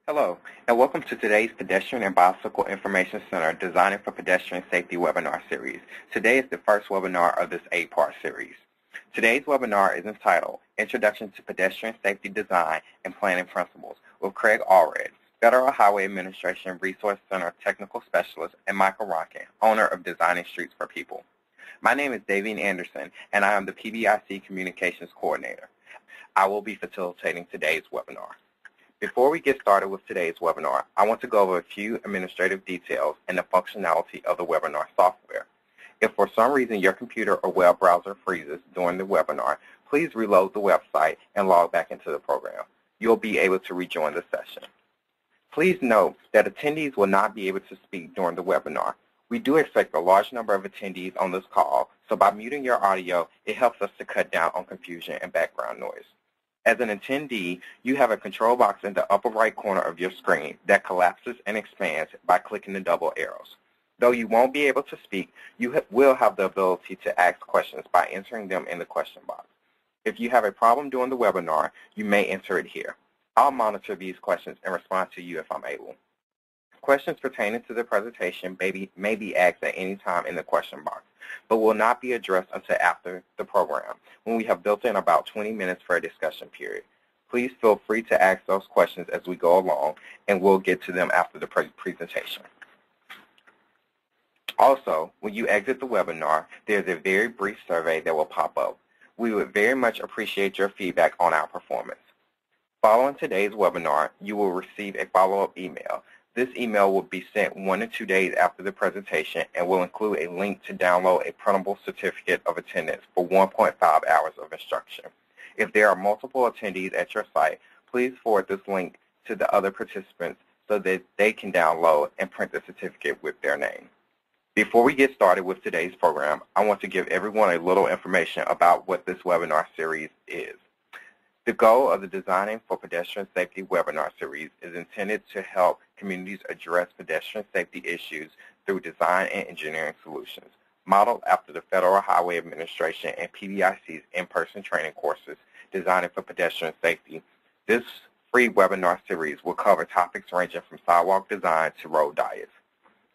Hello, and welcome to today's Pedestrian and Bicycle Information Center Designing for Pedestrian Safety webinar series. Today is the first webinar of this 8-part series. Today's webinar is entitled Introduction to Pedestrian Safety Design and Planning Principles with Craig Allred, Federal Highway Administration Resource Center Technical Specialist, and Michael Ronkin, owner of Designing Streets for People. My name is Davian Anderson, and I am the PBIC Communications Coordinator. I will be facilitating today's webinar. Before we get started with today's webinar, I want to go over a few administrative details and the functionality of the webinar software. If for some reason your computer or web browser freezes during the webinar, please reload the website and log back into the program. You'll be able to rejoin the session. Please note that attendees will not be able to speak during the webinar. We do expect a large number of attendees on this call, so by muting your audio, it helps us to cut down on confusion and background noise. As an attendee, you have a control box in the upper right corner of your screen that collapses and expands by clicking the double arrows. Though you won't be able to speak, you will have the ability to ask questions by entering them in the question box. If you have a problem during the webinar, you may enter it here. I'll monitor these questions and respond to you if I'm able. Questions pertaining to the presentation may be asked at any time in the question box, but will not be addressed until after the program, when we have built in about 20 minutes for a discussion period. Please feel free to ask those questions as we go along, and we'll get to them after the presentation. Also, when you exit the webinar, there's a very brief survey that will pop up. We would very much appreciate your feedback on our performance. Following today's webinar, you will receive a follow-up email. This email will be sent 1 to 2 days after the presentation and will include a link to download a printable certificate of attendance for 1.5 hours of instruction. If there are multiple attendees at your site, please forward this link to the other participants so that they can download and print the certificate with their name. Before we get started with today's program, I want to give everyone a little information about what this webinar series is. The goal of the Designing for Pedestrian Safety webinar series is intended to help communities address pedestrian safety issues through design and engineering solutions. Modeled after the Federal Highway Administration and PBIC's in-person training courses Designing for Pedestrian Safety, this free webinar series will cover topics ranging from sidewalk design to road diets.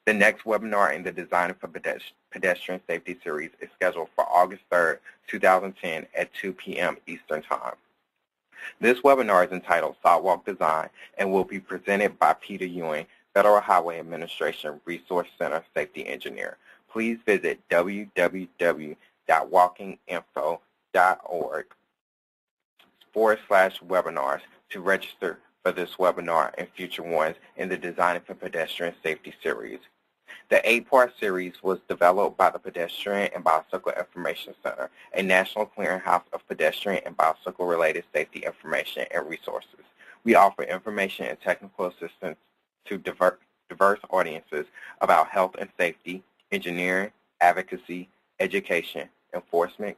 The next webinar in the Designing for Pedestrian Safety series is scheduled for August 3rd, 2010 at 2 p.m. Eastern Time. This webinar is entitled Sidewalk Design and will be presented by Peter Ewing, Federal Highway Administration Resource Center Safety Engineer. Please visit www.walkinginfo.org/webinars to register for this webinar and future ones in the Designing for Pedestrian Safety series. The 8-part series was developed by the Pedestrian and Bicycle Information Center, a national clearinghouse of pedestrian and bicycle-related safety information and resources. We offer information and technical assistance to diverse audiences about health and safety, engineering, advocacy, education, enforcement,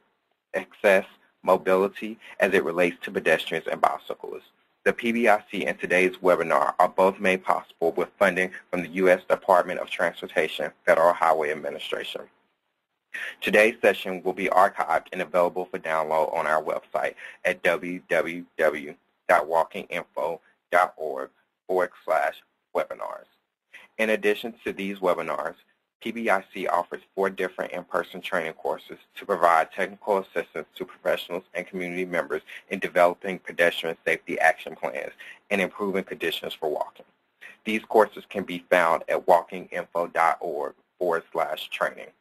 access, mobility as it relates to pedestrians and bicyclists. The PBIC and today's webinar are both made possible with funding from the U.S. Department of Transportation, Federal Highway Administration. Today's session will be archived and available for download on our website at www.walkinginfo.org/webinars. In addition to these webinars, PBIC offers 4 different in-person training courses to provide technical assistance to professionals and community members in developing pedestrian safety action plans and improving conditions for walking. These courses can be found at walkinginfo.org/training.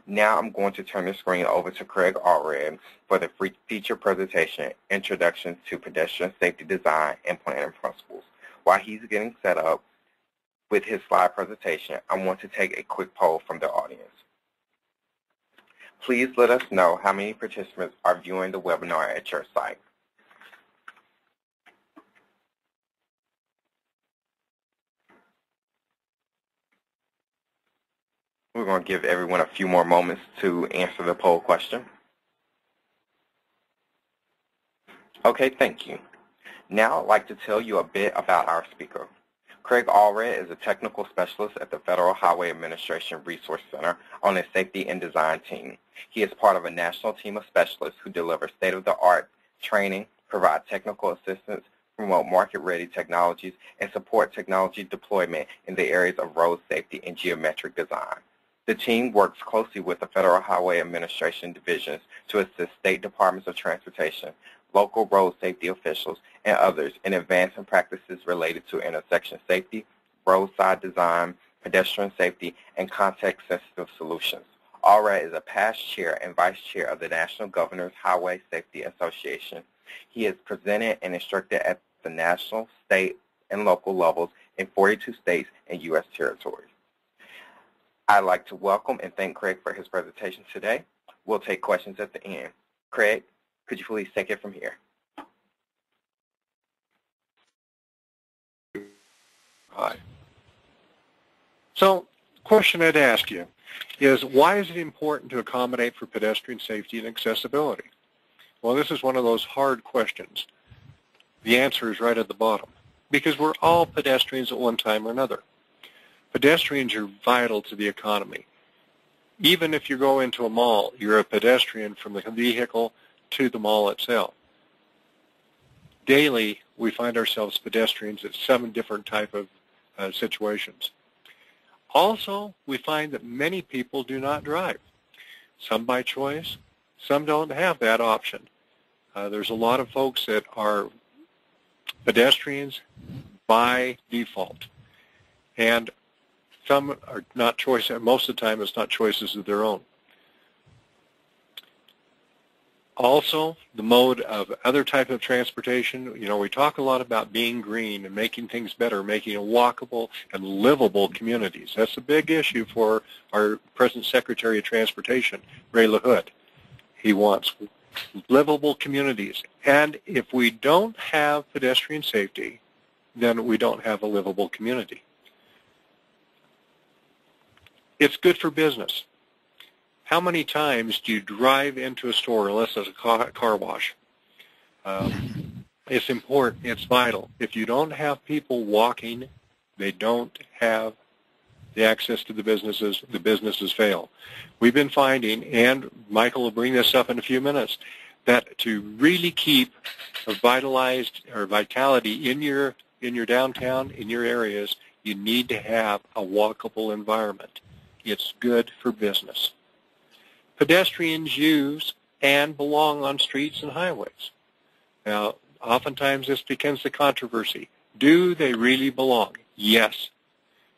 Now I'm going to turn the screen over to Craig Allred for the feature presentation, Introduction to Pedestrian Safety Design and Planning Principles. While he's getting set up with his slide presentation, I want to take a quick poll from the audience. Please let us know how many participants are viewing the webinar at your site. We're going to give everyone a few more moments to answer the poll question. Okay, thank you. Now I'd like to tell you a bit about our speaker. Craig Allred is a technical specialist at the Federal Highway Administration Resource Center on the Safety and Design team. He is part of a national team of specialists who deliver state-of-the-art training, provide technical assistance, promote market-ready technologies, and support technology deployment in the areas of road safety and geometric design. The team works closely with the Federal Highway Administration divisions to assist state departments of transportation, local road safety officials, and others in advancing practices related to intersection safety, roadside design, pedestrian safety, and context-sensitive solutions. Allred is a past chair and vice chair of the National Governors Highway Safety Association. He has presented and instructed at the national, state, and local levels in 42 states and U.S. territories. I'd like to welcome and thank Craig for his presentation today. We'll take questions at the end. Craig, could you please take it from here? Hi. So, the question I'd ask you is, why is it important to accommodate for pedestrian safety and accessibility? Well, this is one of those hard questions. The answer is right at the bottom. Because we're all pedestrians at one time or another. Pedestrians are vital to the economy. Even if you go into a mall, you're a pedestrian from the vehicle to the mall itself. Daily, we find ourselves pedestrians at 7 different type of situations. Also, we find that many people do not drive. Some by choice, some don't have that option. There's a lot of folks that are pedestrians by default. And some are not choices, most of the time it's not choices of their own. Also, the mode of other type of transportation, we talk a lot about being green and making things better, making a walkable and livable communities. That's a big issue for our present Secretary of Transportation, Ray LaHood. He wants livable communities. And if we don't have pedestrian safety, then we don't have a livable community. It's good for business. How many times do you drive into a store unless it's a car wash? It's important. It's vital. If you don't have people walking, they don't have the access to the businesses fail. We've been finding, and Michael will bring this up in a few minutes, that to really keep a vitality in your downtown, in your areas, you need to have a walkable environment. It's good for business. Pedestrians use and belong on streets and highways. Now, oftentimes this becomes the controversy. Do they really belong? Yes.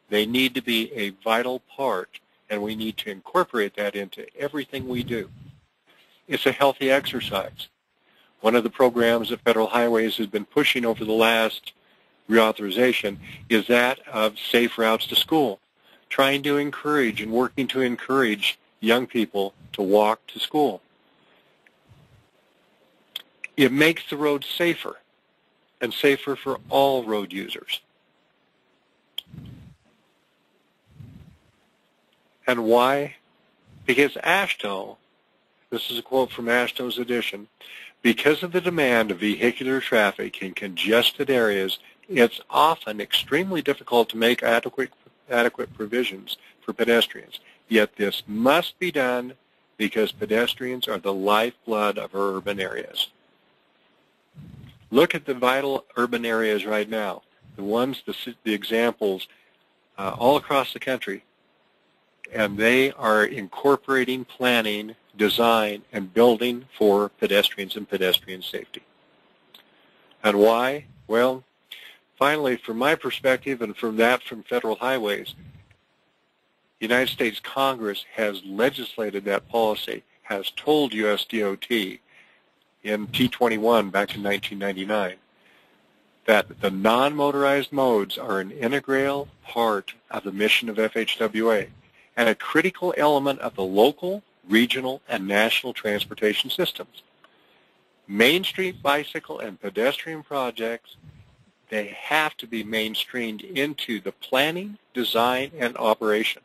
They need to be a vital part, and we need to incorporate that into everything we do. It's a healthy exercise. One of the programs that Federal Highways has been pushing over the last reauthorization is that of safe routes to school, trying to encourage and working to encourage young people to walk to school. It makes the road safer, and safer for all road users. And why? Because AASHTO, this is a quote from AASHTO's edition, because of the demand of vehicular traffic in congested areas, it's often extremely difficult to make adequate provisions for pedestrians. Yet this must be done because pedestrians are the lifeblood of our urban areas. Look at the vital urban areas right now, the examples all across the country, and they are incorporating planning, design, and building for pedestrians and pedestrian safety. And why? Well, finally, from my perspective and from Federal Highways, the United States Congress has legislated that policy, has told US DOT in T21 back in 1999 that the non-motorized modes are an integral part of the mission of FHWA and a critical element of the local, regional, and national transportation systems. Main Street bicycle and pedestrian projects, they have to be mainstreamed into the planning, design, and operation.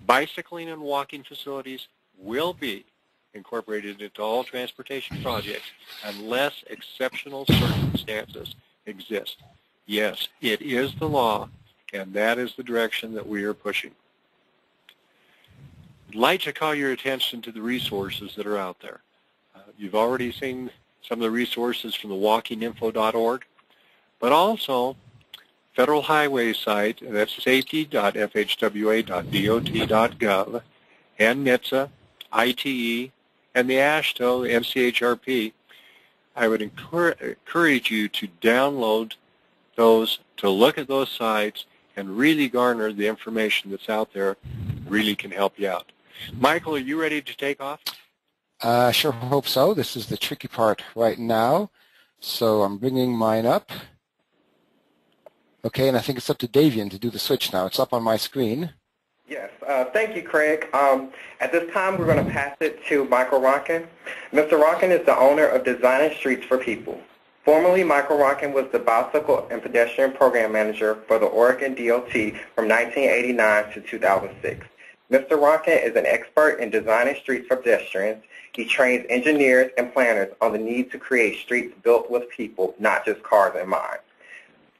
Bicycling and walking facilities will be incorporated into all transportation projects unless exceptional circumstances exist. Yes, it is the law, and that is the direction that we are pushing. I'd like to call your attention to the resources that are out there. You've already seen some of the resources from the walkinginfo.org. but also federal highway site, that's safety.fhwa.dot.gov, and NHTSA, ITE, and the AASHTO, NCHRP. I would encourage you to download those, to look at those sites, and really garner the information that's out there. Really can help you out. Michael, are you ready to take off? Sure hope so. This is the tricky part right now. So I'm bringing mine up. Okay, and I think it's up to Davian to do the switch now. It's up on my screen. Yes, thank you, Craig. At this time, we're going to pass it to Michael Ronkin. Mr. Ronkin is the owner of Designing Streets for People. Formerly, Michael Ronkin was the Bicycle and Pedestrian Program Manager for the Oregon DOT from 1989 to 2006. Mr. Ronkin is an expert in designing streets for pedestrians. He trains engineers and planners on the need to create streets built with people, not just cars in mind.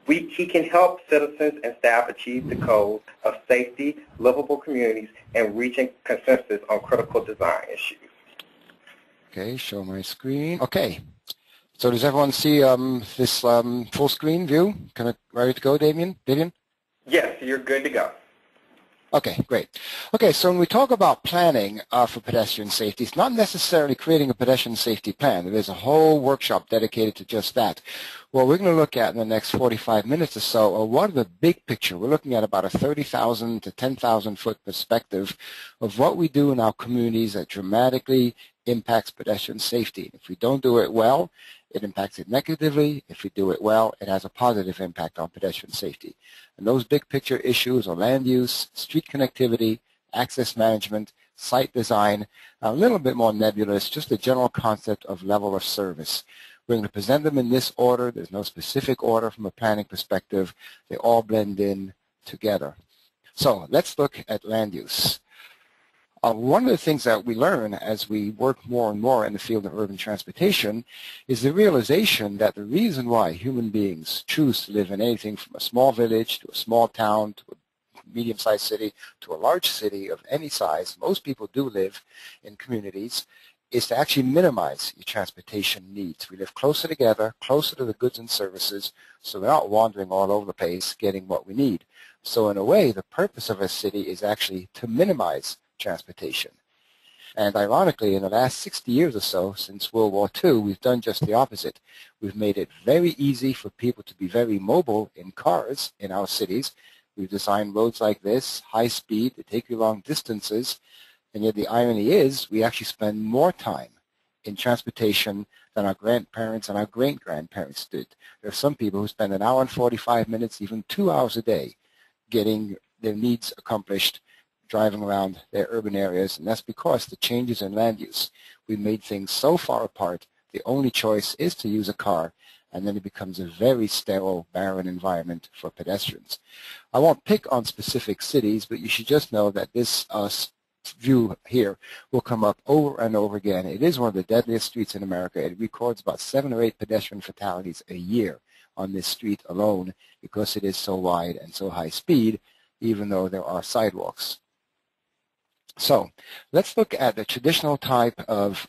He can help citizens and staff achieve the goals of safety, livable communities, and reaching consensus on critical design issues. Okay, show my screen. Okay, so does everyone see this full screen view? Kind of ready to go, Davian? Yes, you're good to go. Okay, great. Okay, so when we talk about planning for pedestrian safety, it's not necessarily creating a pedestrian safety plan. There's a whole workshop dedicated to just that. What we're going to look at in the next 45 minutes or so are what are the big picture. We're looking at about a 30,000 to 10,000 foot perspective of what we do in our communities that dramatically impacts pedestrian safety. If we don't do it well, it impacts it negatively. If we do it well, it has a positive impact on pedestrian safety. And those big picture issues are land use, street connectivity, access management, site design, a little bit more nebulous, just the general concept of level of service. We're going to present them in this order. There's no specific order from a planning perspective. They all blend in together. So let's look at land use. One of the things that we learn as we work more and more in the field of urban transportation is the realization that the reason why human beings choose to live in anything from a small village to a small town to a medium-sized city to a large city of any size, most people do live in communities, is to actually minimize your transportation needs. We live closer together, closer to the goods and services, so we're not wandering all over the place getting what we need. So in a way, the purpose of a city is actually to minimize transportation. And ironically, in the last 60 years or so, since World War II, we've done just the opposite. We've made it very easy for people to be very mobile in cars in our cities. We've designed roads like this, high speed, they take you long distances, and yet the irony is we actually spend more time in transportation than our grandparents and our great-grandparents did. There are some people who spend 1 hour and 45 minutes, even 2 hours a day, getting their needs accomplished driving around their urban areas, and that's because the changes in land use. We made things so far apart, the only choice is to use a car, and then it becomes a very sterile, barren environment for pedestrians. I won't pick on specific cities, but you should just know that this view here will come up over and over again. It is one of the deadliest streets in America. It records about 7 or 8 pedestrian fatalities a year on this street alone because it is so wide and so high speed, even though there are sidewalks. So let's look at the traditional type of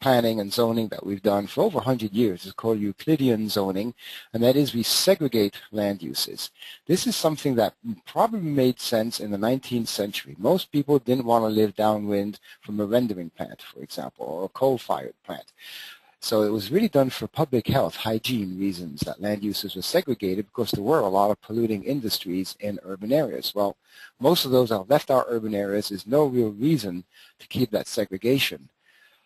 planning and zoning that we've done for over 100 years. It's called Euclidean zoning, and that is we segregate land uses. This is something that probably made sense in the 19th century. Most people didn't want to live downwind from a rendering plant, for example, or a coal-fired plant. So it was really done for public health, hygiene reasons that land uses were segregated because there were a lot of polluting industries in urban areas. Well, most of those that have left our urban areas, there's no real reason to keep that segregation.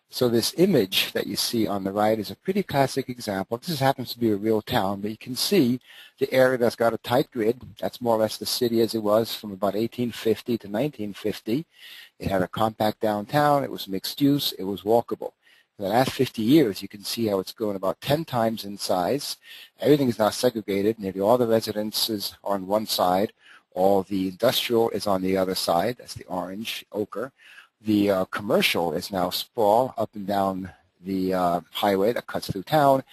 So this image that you see on the right is a pretty classic example. This happens to be a real town, but you can see the area that's got a tight grid. That's more or less the city as it was from about 1850 to 1950. It had a compact downtown. It was mixed use. It was walkable. In the last 50 years, you can see how it's grown about 10 times in size. Everything is now segregated. Nearly all the residences are on one side. All the industrial is on the other side. That's the orange, ochre. The commercial is now sprawl up and down the highway that cuts through town,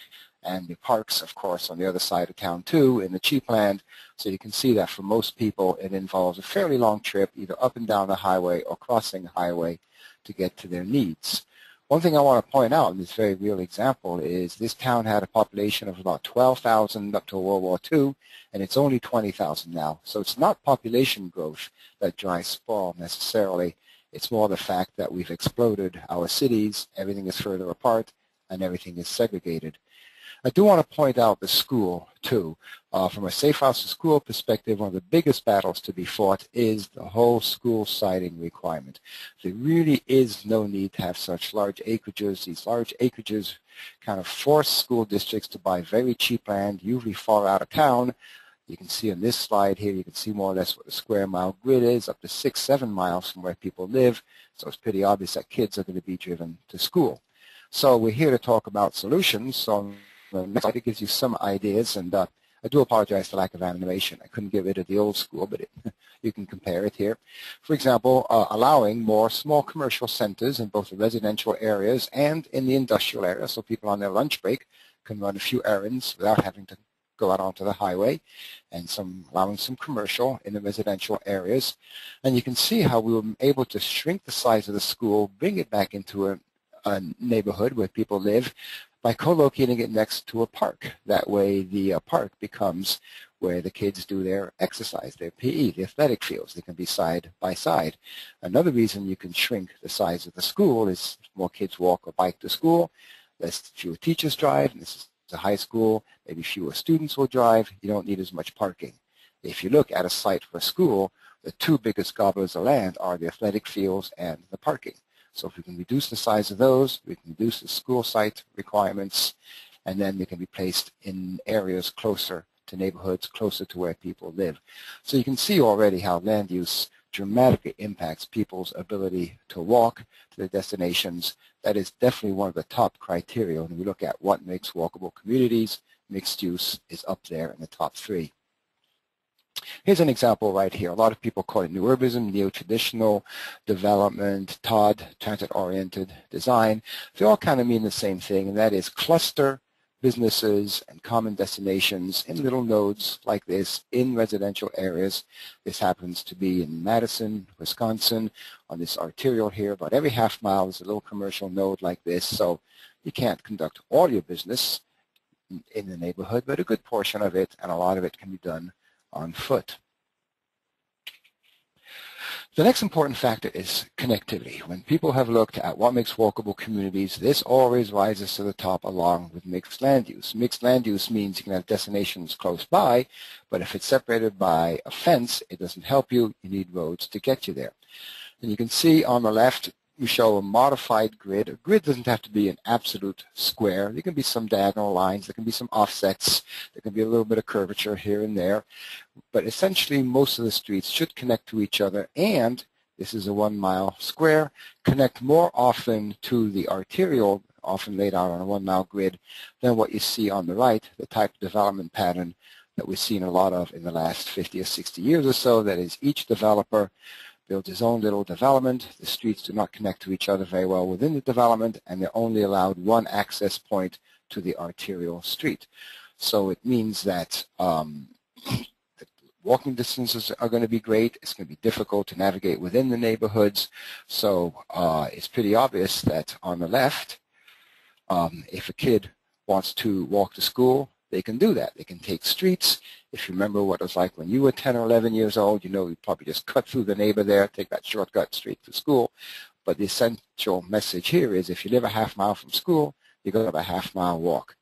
and the parks, of course, on the other side of town, too, in the cheap land. So you can see that for most people, it involves a fairly long trip, either up and down the highway or crossing the highway to get to their needs. One thing I want to point out in this very real example is this town had a population of about 12,000 up to World War II, and it's only 20,000 now. So it's not population growth that drives sprawl necessarily. It's more the fact that we've exploded our cities, everything is further apart, and everything is segregated. I do want to point out the school, too. From a safe house to school perspective, one of the biggest battles to be fought is the whole school siting requirement. There really is no need to have such large acreages. These large acreages kind of force school districts to buy very cheap land, usually far out of town. You can see on this slide here, you can see more or less what the square mile grid is, up to 6-7 miles from where people live. So it's pretty obvious that kids are going to be driven to school. So we're here to talk about solutions. So the next slide gives you some ideas, and I do apologize for lack of animation. I couldn't get rid of the old school, but you can compare it here. For example, allowing more small commercial centers in both the residential areas and in the industrial area, so people on their lunch break can run a few errands without having to go out onto the highway, and allowing some commercial in the residential areas. And you can see how we were able to shrink the size of the school, bring it back into a neighborhood where people live, by co-locating it next to a park. That way the park becomes where the kids do their exercise, their PE, the athletic fields. They can be side by side. Another reason you can shrink the size of the school is more kids walk or bike to school, fewer teachers drive, and this is a high school, maybe fewer students will drive, you don't need as much parking. If you look at a site for a school, the two biggest gobblers of land are the athletic fields and the parking. So if we can reduce the size of those, we can reduce the school site requirements, and then they can be placed in areas closer to neighborhoods, closer to where people live. So you can see already how land use dramatically impacts people's ability to walk to their destinations. That is definitely one of the top criteria when we look at what makes walkable communities. Mixed use is up there in the top 3. Here's an example right here. A lot of people call it new urbanism, neo-traditional development, TOD, transit-oriented design. They all kind of mean the same thing, and that is cluster businesses and common destinations in little nodes like this in residential areas. This happens to be in Madison, Wisconsin, on this arterial here. About every half mile is a little commercial node like this, so you can't conduct all your business in the neighborhood, but a good portion of it, and a lot of it can be done on foot. The next important factor is connectivity. When people have looked at what makes walkable communities, this always rises to the top along with mixed land use. Mixed land use means you can have destinations close by, but if it's separated by a fence, it doesn't help you. You need roads to get you there. And you can see on the left, we show a modified grid. A grid doesn't have to be an absolute square. There can be some diagonal lines. There can be some offsets. There can be a little bit of curvature here and there. But essentially, most of the streets should connect to each other, and this is a 1 mile square, connect more often to the arterial, often laid out on a 1 mile grid, than what you see on the right, the type of development pattern that we've seen a lot of in the last 50 or 60 years or so. That is, each developer builds his own little development. The streets do not connect to each other very well within the development, and they're only allowed one access point to the arterial street. So it means that walking distances are going to be great. It's going to be difficult to navigate within the neighborhoods. So it's pretty obvious that on the left, if a kid wants to walk to school, they can do that. They can take streets. If you remember what it was like when you were 10 or 11 years old, you know you'd probably just cut through the neighbor there, take that shortcut straight to school. But the essential message here is if you live a half mile from school, you're going to have a half mile walk.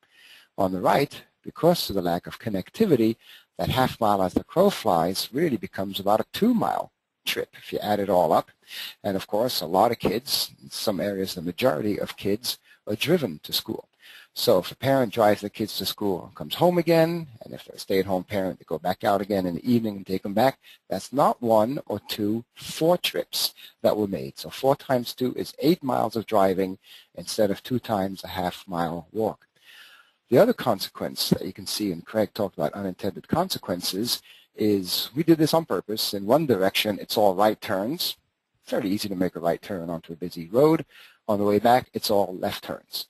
On the right, because of the lack of connectivity, that half mile as the crow flies really becomes about a 2 mile trip if you add it all up. And of course, a lot of kids, in some areas the majority of kids, are driven to school. So if a parent drives the kids to school and comes home again, and if they're a stay-at-home parent, they go back out again in the evening and take them back, that's not 1 or 2, 4 trips that were made. So 4 times 2 is 8 miles of driving instead of 2 times a half mile walk. The other consequence that you can see, and Craig talked about unintended consequences, is we did this on purpose. In one direction, it's all right turns. It's very easy to make a right turn onto a busy road. On the way back, it's all left turns.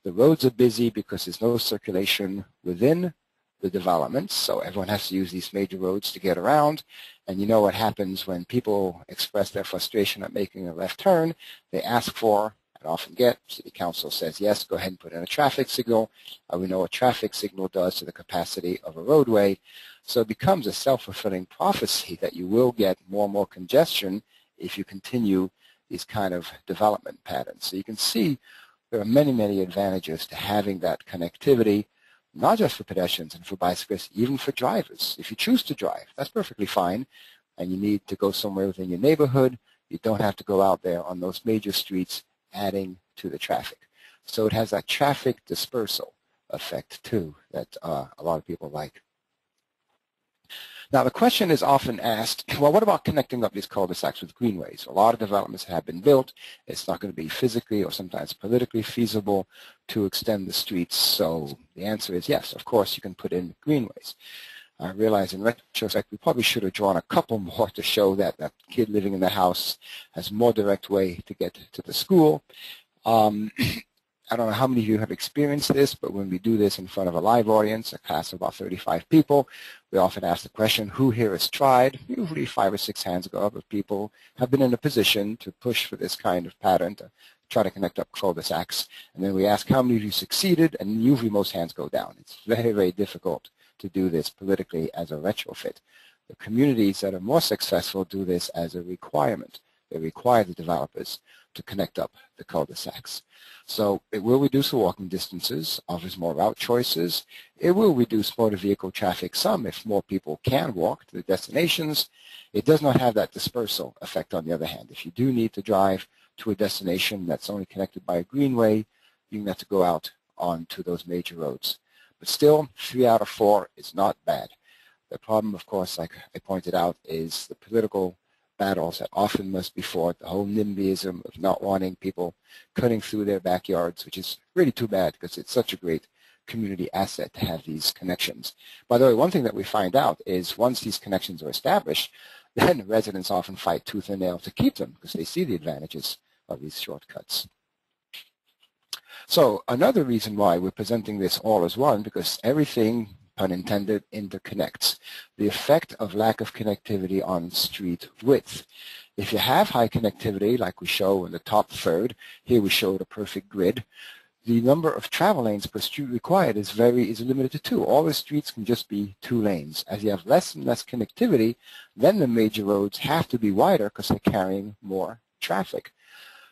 The roads are busy because there's no circulation within the developments, so everyone has to use these major roads to get around. And you know what happens when people express their frustration at making a left turn. They ask for, and we often get. City Council says, yes, go ahead and put in a traffic signal. We know what traffic signal does to the capacity of a roadway. So it becomes a self-fulfilling prophecy that you will get more and more congestion if you continue these kind of development patterns. So you can see there are many, many advantages to having that connectivity, not just for pedestrians and for bicyclists, even for drivers. If you choose to drive, that's perfectly fine, and you need to go somewhere within your neighborhood, you don't have to go out there on those major streets adding to the traffic. So it has that traffic dispersal effect, too, that a lot of people like. Now, the question is often asked, well, what about connecting up these cul-de-sacs with greenways? A lot of developments have been built. It's not going to be physically or sometimes politically feasible to extend the streets. So the answer is yes, of course, you can put in greenways. I realize in retrospect, we probably should have drawn a couple more to show that that kid living in the house has more direct way to get to the school. I don't know how many of you have experienced this, but when we do this in front of a live audience, a class of about 35 people, we often ask the question, who here has tried? Usually 5 or 6 hands go up, but people have been in a position to push for this kind of pattern, to try to connect up cul-de-sacs. And then we ask how many of you succeeded, and usually most hands go down. It's very, very difficult to do this politically as a retrofit. The communities that are more successful do this as a requirement. They require the developers to connect up the cul-de-sacs. So it will reduce the walking distances, offers more route choices. It will reduce motor vehicle traffic some if more people can walk to the destinations. It does not have that dispersal effect on the other hand. If you do need to drive to a destination that's only connected by a greenway, you have to go out onto those major roads. But still, 3 out of 4 is not bad. The problem, of course, like I pointed out, is the political battles that often must be fought, the whole NIMBYism of not wanting people cutting through their backyards, which is really too bad because it's such a great community asset to have these connections. By the way, one thing that we find out is once these connections are established, then residents often fight tooth and nail to keep them because they see the advantages of these shortcuts. So another reason why we're presenting this all as one, because everything, pun intended, interconnects. The effect of lack of connectivity on street width. If you have high connectivity, like we show in the top third, here we show the perfect grid, the number of travel lanes per street required is limited to 2. All the streets can just be 2 lanes. As you have less and less connectivity, then the major roads have to be wider because they're carrying more traffic.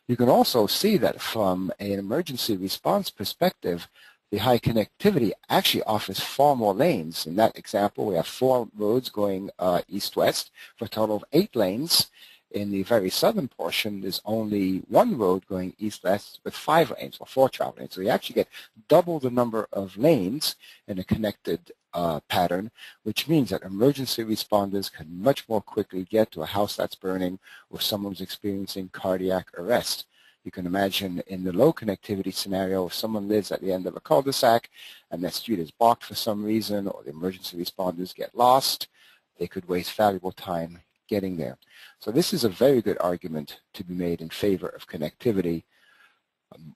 You can also see that from an emergency response perspective, the high connectivity actually offers far more lanes. In that example, we have 4 roads going east-west for a total of 8 lanes. In the very southern portion, there's only 1 road going east-west with 5 lanes, or 4 travel lanes. So you actually get double the number of lanes in a connected pattern, which means that emergency responders can much more quickly get to a house that's burning or someone's experiencing cardiac arrest. You can imagine in the low connectivity scenario, if someone lives at the end of a cul-de-sac and that street is blocked for some reason or the emergency responders get lost, they could waste valuable time getting there. So this is a very good argument to be made in favor of connectivity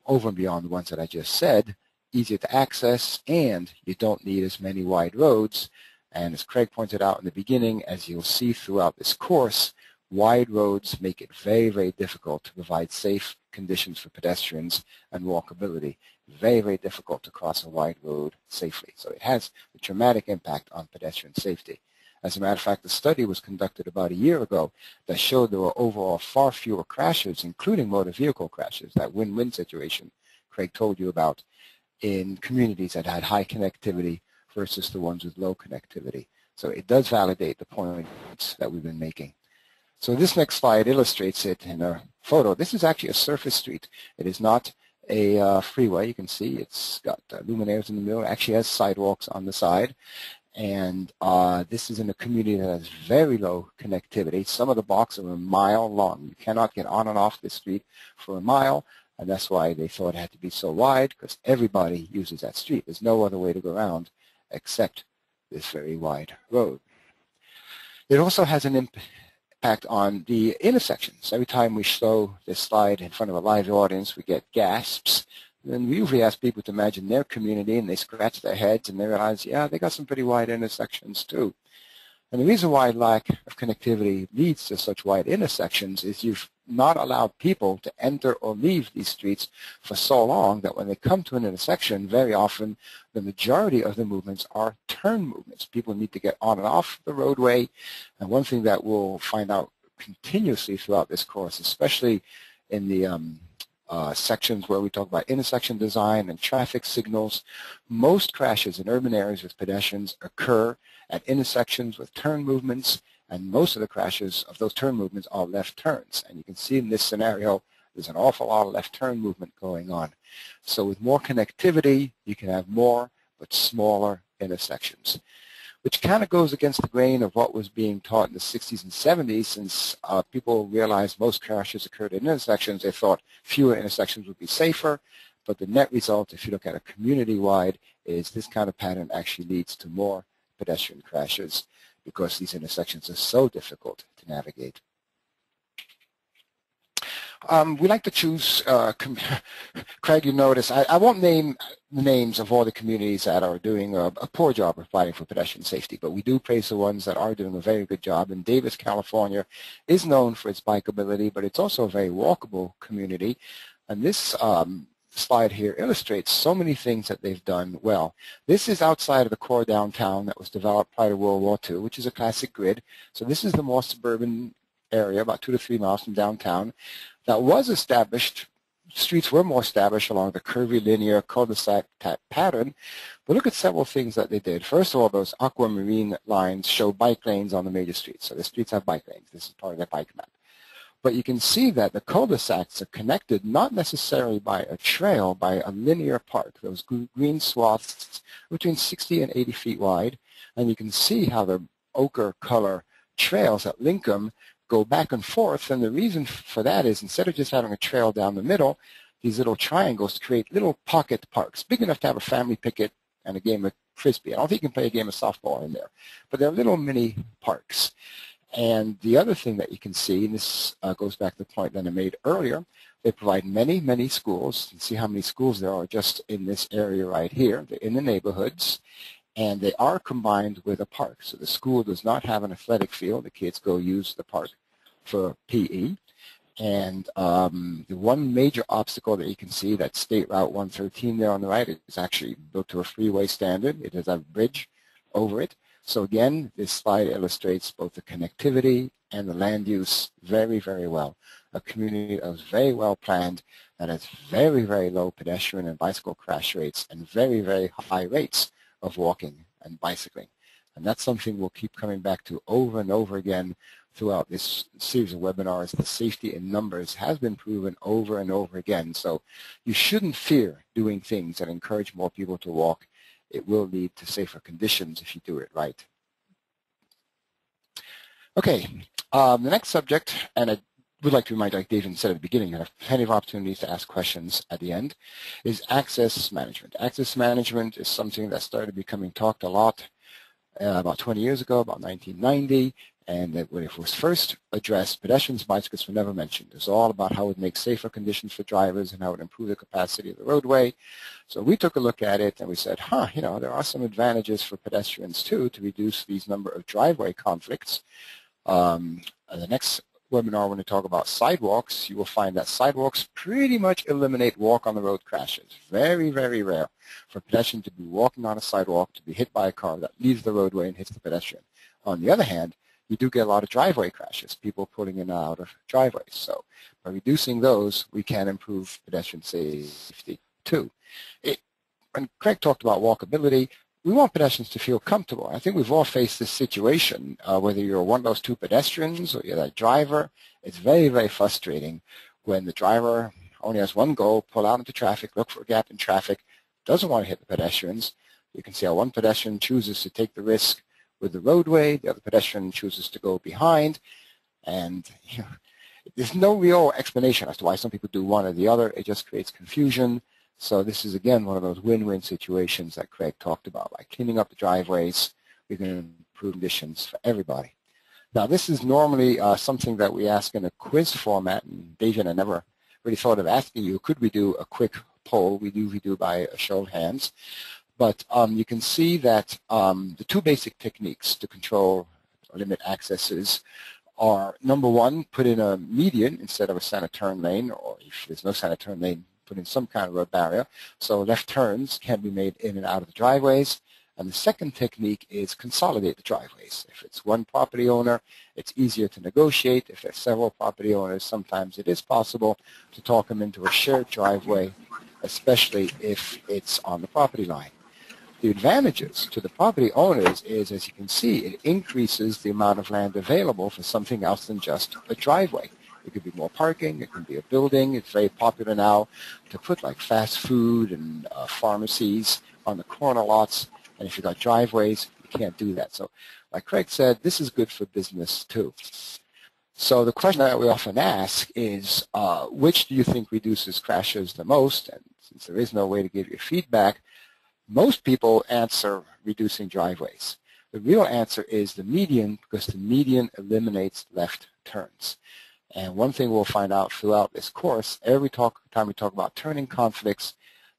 over and beyond the ones that I just said. Easier to access, and you don't need as many wide roads. And as Craig pointed out in the beginning, as you'll see throughout this course, wide roads make it very, very difficult to provide safe conditions for pedestrians and walkability. Very, very difficult to cross a wide road safely. So it has a dramatic impact on pedestrian safety. As a matter of fact, the study was conducted about a year ago that showed there were overall far fewer crashes, including motor vehicle crashes, that win-win situation Craig told you about, in communities that had high connectivity versus the ones with low connectivity. So it does validate the points that we've been making. So this next slide illustrates it in a photo. This is actually a surface street. It is not a freeway. You can see it's got luminaires in the middle. It actually has sidewalks on the side. And this is in a community that has very low connectivity. Some of the blocks are a mile long. You cannot get on and off the street for a mile. And that's why they thought it had to be so wide, because everybody uses that street. There's no other way to go around except this very wide road. It also has an impact on the intersections. Every time we show this slide in front of a live audience, we get gasps. And we usually ask people to imagine their community, and they scratch their heads, and they realize, yeah, they got some pretty wide intersections too. And the reason why lack of connectivity leads to such wide intersections is you've not allowed people to enter or leave these streets for so long that when they come to an intersection, very often the majority of the movements are turn movements. People need to get on and off the roadway. And one thing that we'll find out continuously throughout this course, especially in the sections where we talk about intersection design and traffic signals, most crashes in urban areas with pedestrians occur at intersections with turn movements, and most of the crashes of those turn movements are left turns. And you can see in this scenario, there's an awful lot of left turn movement going on. So with more connectivity, you can have more but smaller intersections, which kind of goes against the grain of what was being taught in the 60s and 70s. Since people realized most crashes occurred in intersections, they thought fewer intersections would be safer. But the net result, if you look at it community-wide, is this kind of pattern actually leads to more pedestrian crashes because these intersections are so difficult to navigate. We like to choose, Craig, you notice, I won't name the names of all the communities that are doing a poor job of providing for pedestrian safety, but we do praise the ones that are doing a very good job. And Davis, California is known for its bikeability, but it's also a very walkable community. And this slide here illustrates so many things that they've done well. This is outside of the core downtown that was developed prior to World War II, which is a classic grid. So this is the more suburban area, about 2 to 3 miles from downtown, that was established. Streets were more established along the curvy linear cul-de-sac type pattern. But look at several things that they did. First of all, those aquamarine lines show bike lanes on the major streets. So the streets have bike lanes. This is part of their bike map. But you can see that the cul-de-sacs are connected not necessarily by a trail, by a linear park. Those green swaths between 60 and 80 feet wide. And you can see how the ochre color trails that link them go back and forth, and the reason for that is instead of just having a trail down the middle, these little triangles create little pocket parks, big enough to have a family picnic and a game of Frisbee. I don't think you can play a game of softball in there, but they're little mini parks. And the other thing that you can see, and this goes back to the point that I made earlier, they provide many, many schools. You can see how many schools there are just in this area right here. They're in the neighborhoods. And they are combined with a park. So the school does not have an athletic field. The kids go use the park for PE. And the one major obstacle that you can see, that State Route 113 there on the right, is actually built to a freeway standard. It has a bridge over it. So again, this slide illustrates both the connectivity and the land use very, very well. A community that was very well planned, that has very, very low pedestrian and bicycle crash rates and very, very high rates of walking and bicycling. And that's something we'll keep coming back to over and over again throughout this series of webinars. The safety in numbers has been proven over and over again. So you shouldn't fear doing things that encourage more people to walk. It will lead to safer conditions if you do it right. Okay, the next subject, and I would like to remind, like David said at the beginning, I have plenty of opportunities to ask questions at the end, is access management. Access management is something that started becoming talked a lot about 20 years ago, about 1990, and when it was first addressed, pedestrians and bicyclists were never mentioned. It was all about how it would make safer conditions for drivers and how it would improve the capacity of the roadway. So we took a look at it and we said, you know, there are some advantages for pedestrians too to reduce these number of driveway conflicts. The next webinar, when we talk about sidewalks, you will find that sidewalks pretty much eliminate walk-on-the-road crashes. Very, very rare for a pedestrian to be walking on a sidewalk, to be hit by a car that leaves the roadway and hits the pedestrian. On the other hand, you do get a lot of driveway crashes, people pulling in and out of driveways. So by reducing those, we can improve pedestrian safety too. When Craig talked about walkability, we want pedestrians to feel comfortable. I think we've all faced this situation, whether you're one of those two pedestrians or you're that driver. It's very, very frustrating when the driver only has one goal: pull out into traffic, look for a gap in traffic, doesn't want to hit the pedestrians. You can see how one pedestrian chooses to take the risk with the roadway, the other pedestrian chooses to go behind, and you know, there's no real explanation as to why some people do one or the other. It just creates confusion. So this is, again, one of those win-win situations that Craig talked about. By cleaning up the driveways, we can improve conditions for everybody. Now, this is normally something that we ask in a quiz format, and David, I never really thought of asking you, could we do a quick poll? We usually do by a show of hands. But you can see that the two basic techniques to control or limit accesses are, number one, put in a median instead of a center turn lane, or if there's no center turn lane, put in some kind of road barrier, so left turns can be made in and out of the driveways. And the second technique is consolidate the driveways. If it's one property owner, it's easier to negotiate. If there's several property owners, sometimes it is possible to talk them into a shared driveway, especially if it's on the property line. The advantages to the property owners is, as you can see, it increases the amount of land available for something else than just a driveway. It could be more parking, it could be a building. It's very popular now to put like fast food and pharmacies on the corner lots. And if you've got driveways, you can't do that. So like Craig said, this is good for business too. So the question that we often ask is, which do you think reduces crashes the most? And since there is no way to give you feedback, most people answer reducing driveways. The real answer is the median, because the median eliminates left turns. And one thing we'll find out throughout this course, every time we talk about turning conflicts,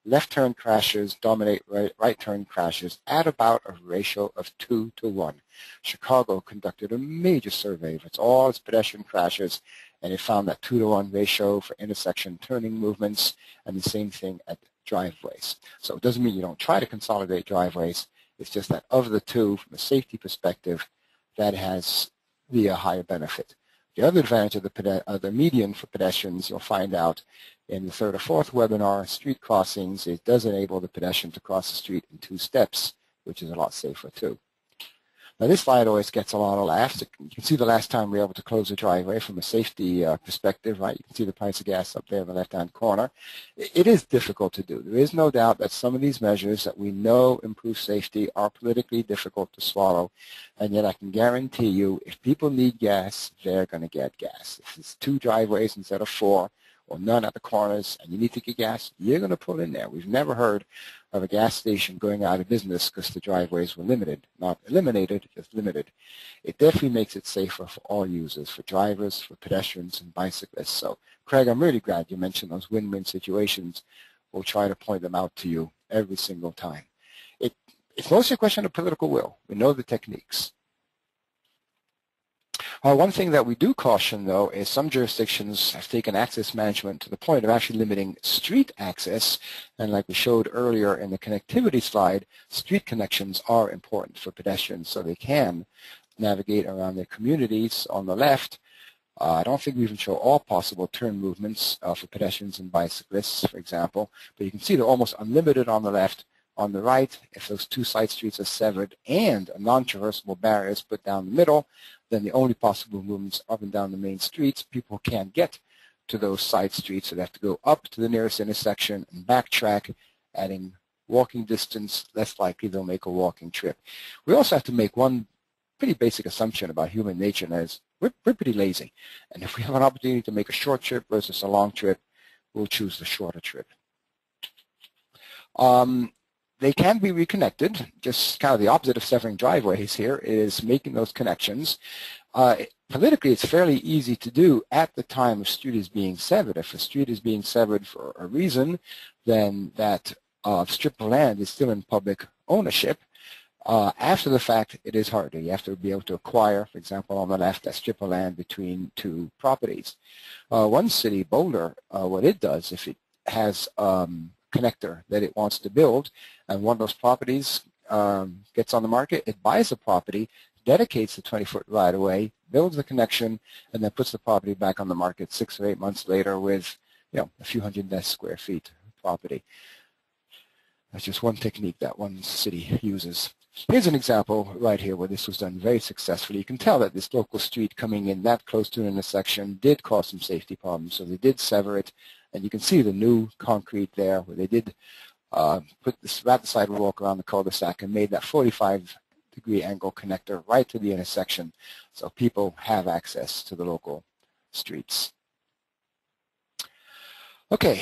left turn crashes dominate right turn crashes at about a ratio of 2 to 1. Chicago conducted a major survey of all its pedestrian crashes, and it found that 2 to 1 ratio for intersection turning movements, and the same thing at driveways. So it doesn't mean you don't try to consolidate driveways. It's just that of the two, from a safety perspective, that has the higher benefit. The other advantage of the median for pedestrians, you'll find out in the third or fourth webinar, street crossings, it does enable the pedestrian to cross the street in 2 steps, which is a lot safer too. Now this slide always gets a lot of laughs. You can see the last time we were able to close a driveway from a safety perspective, right? You can see the price of gas up there in the left-hand corner. It is difficult to do. There is no doubt that some of these measures that we know improve safety are politically difficult to swallow, and yet I can guarantee you if people need gas, they're going to get gas. If it's 2 driveways instead of 4, or none at the corners, and you need to get gas, you're going to pull in there. We've never heard of a gas station going out of business because the driveways were limited. Not eliminated, just limited. It definitely makes it safer for all users, for drivers, for pedestrians, and bicyclists. So, Craig, I'm really glad you mentioned those win-win situations. We'll try to point them out to you every single time. It's mostly a question of political will. We know the techniques. One thing that we do caution, though, is some jurisdictions have taken access management to the point of actually limiting street access. And like we showed earlier in the connectivity slide, street connections are important for pedestrians so they can navigate around their communities. On the left, I don't think we even show all possible turn movements for pedestrians and bicyclists, for example. But you can see they're almost unlimited on the left. On the right, if those 2 side streets are severed and a non-traversable barrier is put down the middle, then the only possible movements up and down the main streets, people can't get to those side streets, so they have to go up to the nearest intersection and backtrack, adding walking distance. Less likely they'll make a walking trip. We also have to make one pretty basic assumption about human nature, and that is we're pretty lazy. And if we have an opportunity to make a short trip versus a long trip, we'll choose the shorter trip. They can be reconnected. Just kind of the opposite of severing driveways here is making those connections. Politically, it's fairly easy to do at the time a street is being severed. If a street is being severed for a reason, then that strip of land is still in public ownership. After the fact, it is harder. You have to be able to acquire, for example, on the left, that strip of land between 2 properties. One city, Boulder, what it does, if it has connector that it wants to build, and one of those properties gets on the market, it buys the property, dedicates the 20-foot right-of-way, builds the connection, and then puts the property back on the market 6 or 8 months later with, a few hundred less square feet of property. That's just one technique that one city uses. Here's an example right here where this was done very successfully. You can tell that this local street coming in that close to an intersection did cause some safety problems, so they did sever it. And you can see the new concrete there where they did put this wrap the sidewalk around the cul-de-sac and made that 45-degree angle connector right to the intersection so people have access to the local streets. Okay,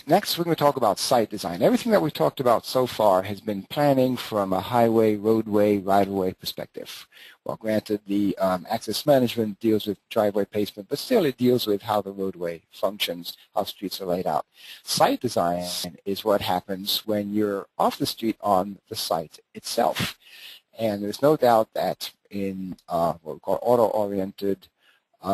next we're going to talk about site design. Everything that we've talked about so far has been planning from a highway, roadway, right-of-way perspective. Well, granted, the access management deals with driveway placement, but still it deals with how the roadway functions, how streets are laid out. Site design is what happens when you're off the street on the site itself. And there's no doubt that in what we call auto-oriented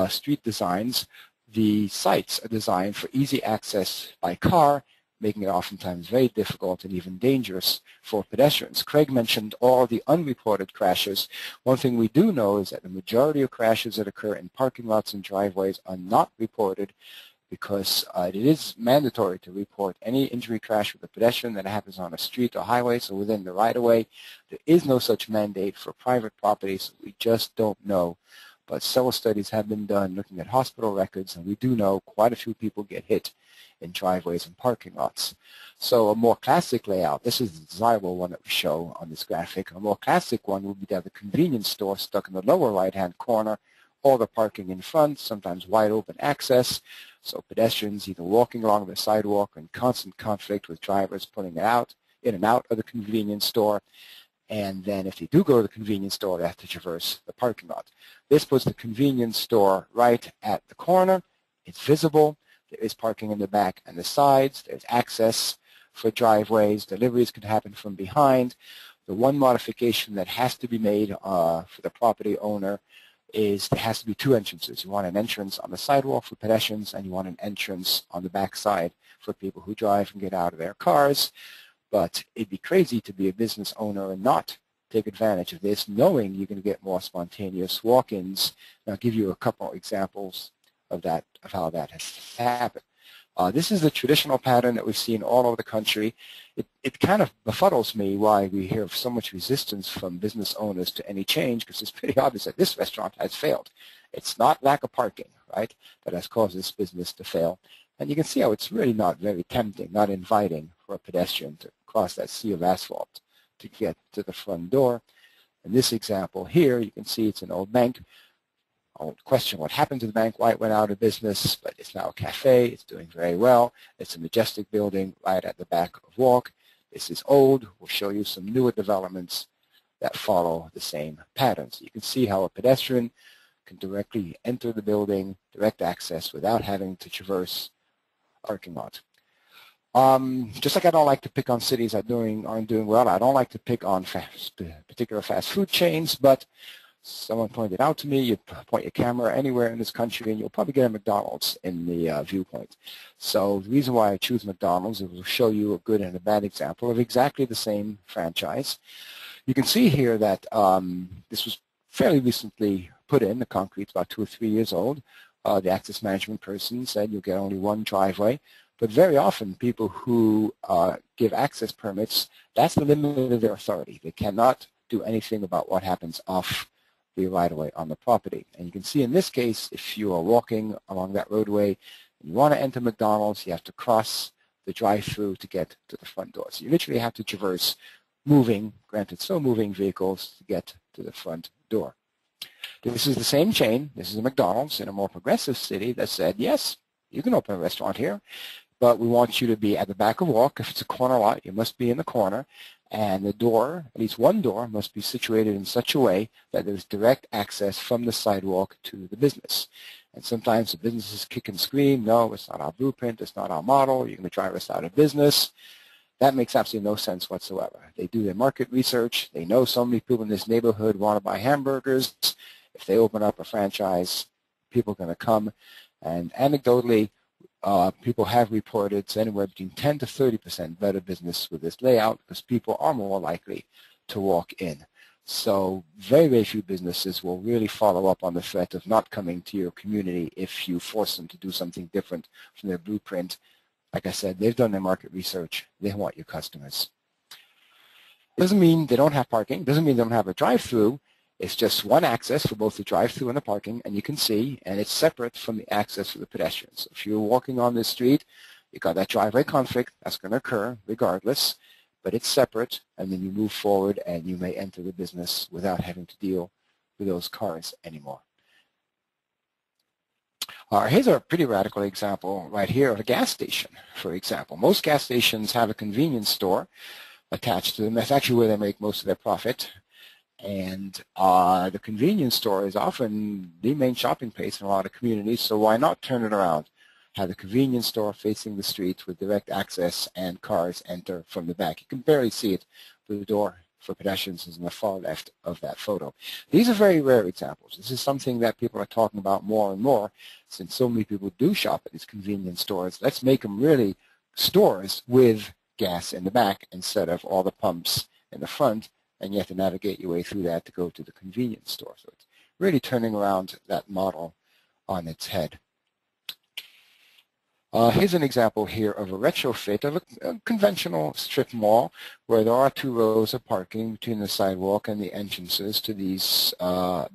street designs, the sites are designed for easy access by car, making it oftentimes very difficult and even dangerous for pedestrians. Craig mentioned all the unreported crashes. One thing we do know is that the majority of crashes that occur in parking lots and driveways are not reported because it is mandatory to report any injury crash with a pedestrian that happens on a street or highway, so within the right-of-way. There is no such mandate for private property, so we just don't know. But several studies have been done looking at hospital records, and we do know quite a few people get hit in driveways and parking lots. So a more classic layout, this is the desirable one that we show on this graphic. A more classic one would be to have the convenience store stuck in the lower right-hand corner, all the parking in front, sometimes wide open access. So pedestrians either walking along the sidewalk or in constant conflict with drivers pulling it out, in and out of the convenience store. And then if they do go to the convenience store, they have to traverse the parking lot. This puts the convenience store right at the corner. It's visible. There is parking in the back and the sides. There's access for driveways. Deliveries can happen from behind. The one modification that has to be made for the property owner is there has to be two entrances. You want an entrance on the sidewalk for pedestrians, and you want an entrance on the back side for people who drive and get out of their cars. But it'd be crazy to be a business owner and not take advantage of this, knowing you're going to get more spontaneous walk-ins. And I'll give you a couple examples of that, of how that has happened. This is the traditional pattern that we've seen all over the country. It kind of befuddles me why we hear so much resistance from business owners to any change, because it's pretty obvious that this restaurant has failed. It's not lack of parking, right, that has caused this business to fail. And you can see how it's really not very tempting, not inviting for a pedestrian to cross that sea of asphalt to get to the front door. In this example here, you can see it's an old bank. I won't question what happened to the bank, why it went out of business, but it's now a cafe. It's doing very well. It's a majestic building right at the back of Walk. This is old. We'll show you some newer developments that follow the same pattern. So you can see how a pedestrian can directly enter the building, direct access without having to traverse a parking lot. Just like I don't like to pick on cities that aren't doing well, I don't like to pick on particular fast food chains, but someone pointed out to me, you point your camera anywhere in this country and you'll probably get a McDonald's in the viewpoint. So the reason why I choose McDonald's is it will show you a good and a bad example of exactly the same franchise. You can see here that this was fairly recently put in. The concrete's about 2 or 3 years old. The access management person said you'll get only one driveway. But very often people who give access permits, that's the limit of their authority. They cannot do anything about what happens off the right-of-way on the property. And you can see in this case, if you are walking along that roadway and you want to enter McDonald's, you have to cross the drive-through to get to the front door. So you literally have to traverse moving, granted slow moving vehicles to get to the front door. This is the same chain. This is a McDonald's in a more progressive city that said, yes, you can open a restaurant here, but we want you to be at the back of Walk. If it's a corner lot, you must be in the corner. And the door, at least one door, must be situated in such a way that there's direct access from the sidewalk to the business. And sometimes the businesses kick and scream, no, it's not our blueprint, it's not our model, you're going to drive us out of business. That makes absolutely no sense whatsoever. They do their market research. They know so many people in this neighborhood want to buy hamburgers. If they open up a franchise, people are going to come. And anecdotally, people have reported anywhere between 10 to 30% better business with this layout because people are more likely to walk in. So very, very few businesses will really follow up on the threat of not coming to your community if you force them to do something different from their blueprint. Like I said, they've done their market research. They want your customers. Doesn't mean they don't have parking. Doesn't mean they don't have a drive-through. It's just one access for both the drive-through and the parking, and you can see, and it's separate from the access for the pedestrians. If you're walking on this street, you've got that driveway conflict. That's going to occur regardless, but it's separate, and then you move forward, and you may enter the business without having to deal with those cars anymore. Here's a pretty radical example right here of a gas station, for example. Most gas stations have a convenience store attached to them. That's actually where they make most of their profit. And the convenience store is often the main shopping place in a lot of communities, so why not turn it around? Have the convenience store facing the street with direct access and cars enter from the back. You can barely see it, but the door for pedestrians is on the far left of that photo. These are very rare examples. This is something that people are talking about more and more since so many people do shop at these convenience stores. Let's make them really stores with gas in the back instead of all the pumps in the front, and you have to navigate your way through that to go to the convenience store. So it's really turning around that model on its head. Here's an example here of a retrofit of a conventional strip mall where there are 2 rows of parking between the sidewalk and the entrances to these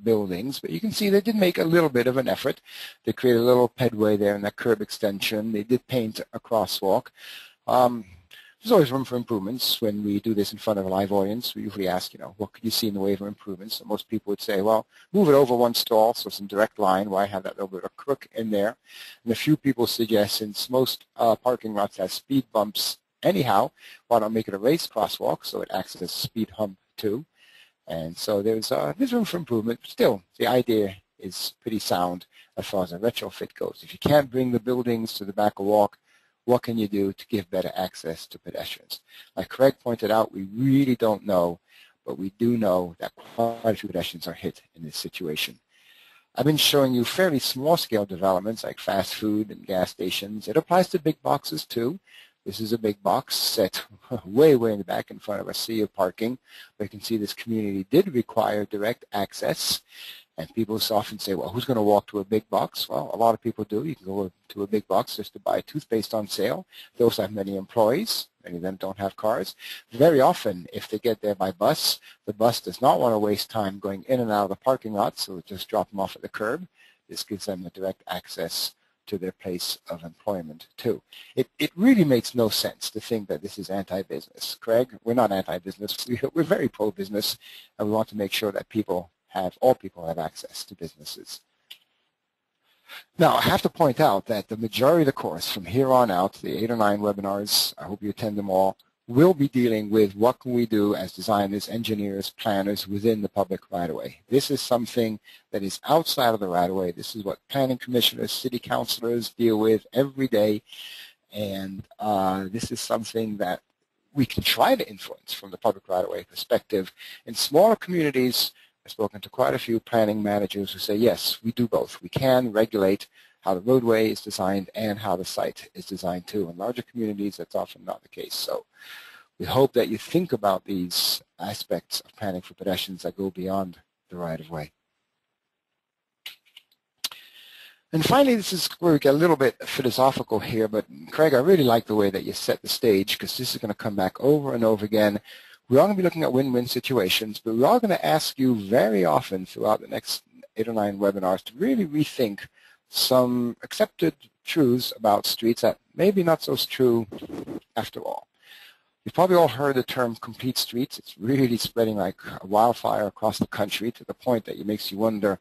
buildings. But you can see they did make a little bit of an effort. They created a little pedway there and that curb extension. They did paint a crosswalk. There's always room for improvements. When we do this in front of a live audience, we usually ask, what could you see in the way of improvements? And most people would say, well, move it over 1 stall, so some direct line. Why have that little bit of crook in there? And a few people suggest, since most parking lots have speed bumps anyhow, why not make it a raised crosswalk so it acts as a speed hump too? And so there's room for improvement. But still, the idea is pretty sound as far as a retrofit goes. If you can't bring the buildings to the back of walk, what can you do to give better access to pedestrians? Like Craig pointed out, we really don't know, but we do know that quite a few pedestrians are hit in this situation. I've been showing you fairly small-scale developments like fast food and gas stations. It applies to big boxes too. This is a big box set way, way in the back in front of a sea of parking. But you can see this community did require direct access. And people often say, well, who's going to walk to a big box? Well, a lot of people do. You can go to a big box just to buy toothpaste on sale. They also have many employees. Many of them don't have cars. Very often, if they get there by bus, the bus does not want to waste time going in and out of the parking lot, so it just drop them off at the curb. This gives them a direct access to their place of employment, too. It really makes no sense to think that this is anti-business. Craig, we're not anti-business. We're very pro-business, and we want to make sure that all people have access to businesses. Now, I have to point out that the majority of the course from here on out, the 8 or 9 webinars, I hope you attend them all, will be dealing with what can we do as designers, engineers, planners within the public right-of-way. This is something that is outside of the right-of-way. This is what planning commissioners, city councilors deal with every day, and this is something that we can try to influence from the public right-of-way perspective. In smaller communities, I've spoken to quite a few planning managers who say, yes, we do both. We can regulate how the roadway is designed and how the site is designed too. In larger communities, that's often not the case. So we hope that you think about these aspects of planning for pedestrians that go beyond the right-of-way. And finally, this is where we get a little bit philosophical here, but Craig, I really like the way that you set the stage, because this is going to come back over and over again. We are going to be looking at win-win situations, but we are going to ask you very often throughout the next 8 or 9 webinars to really rethink some accepted truths about streets that maybe not so true after all. You've probably all heard the term complete streets. It's really spreading like a wildfire across the country to the point that it makes you wonder,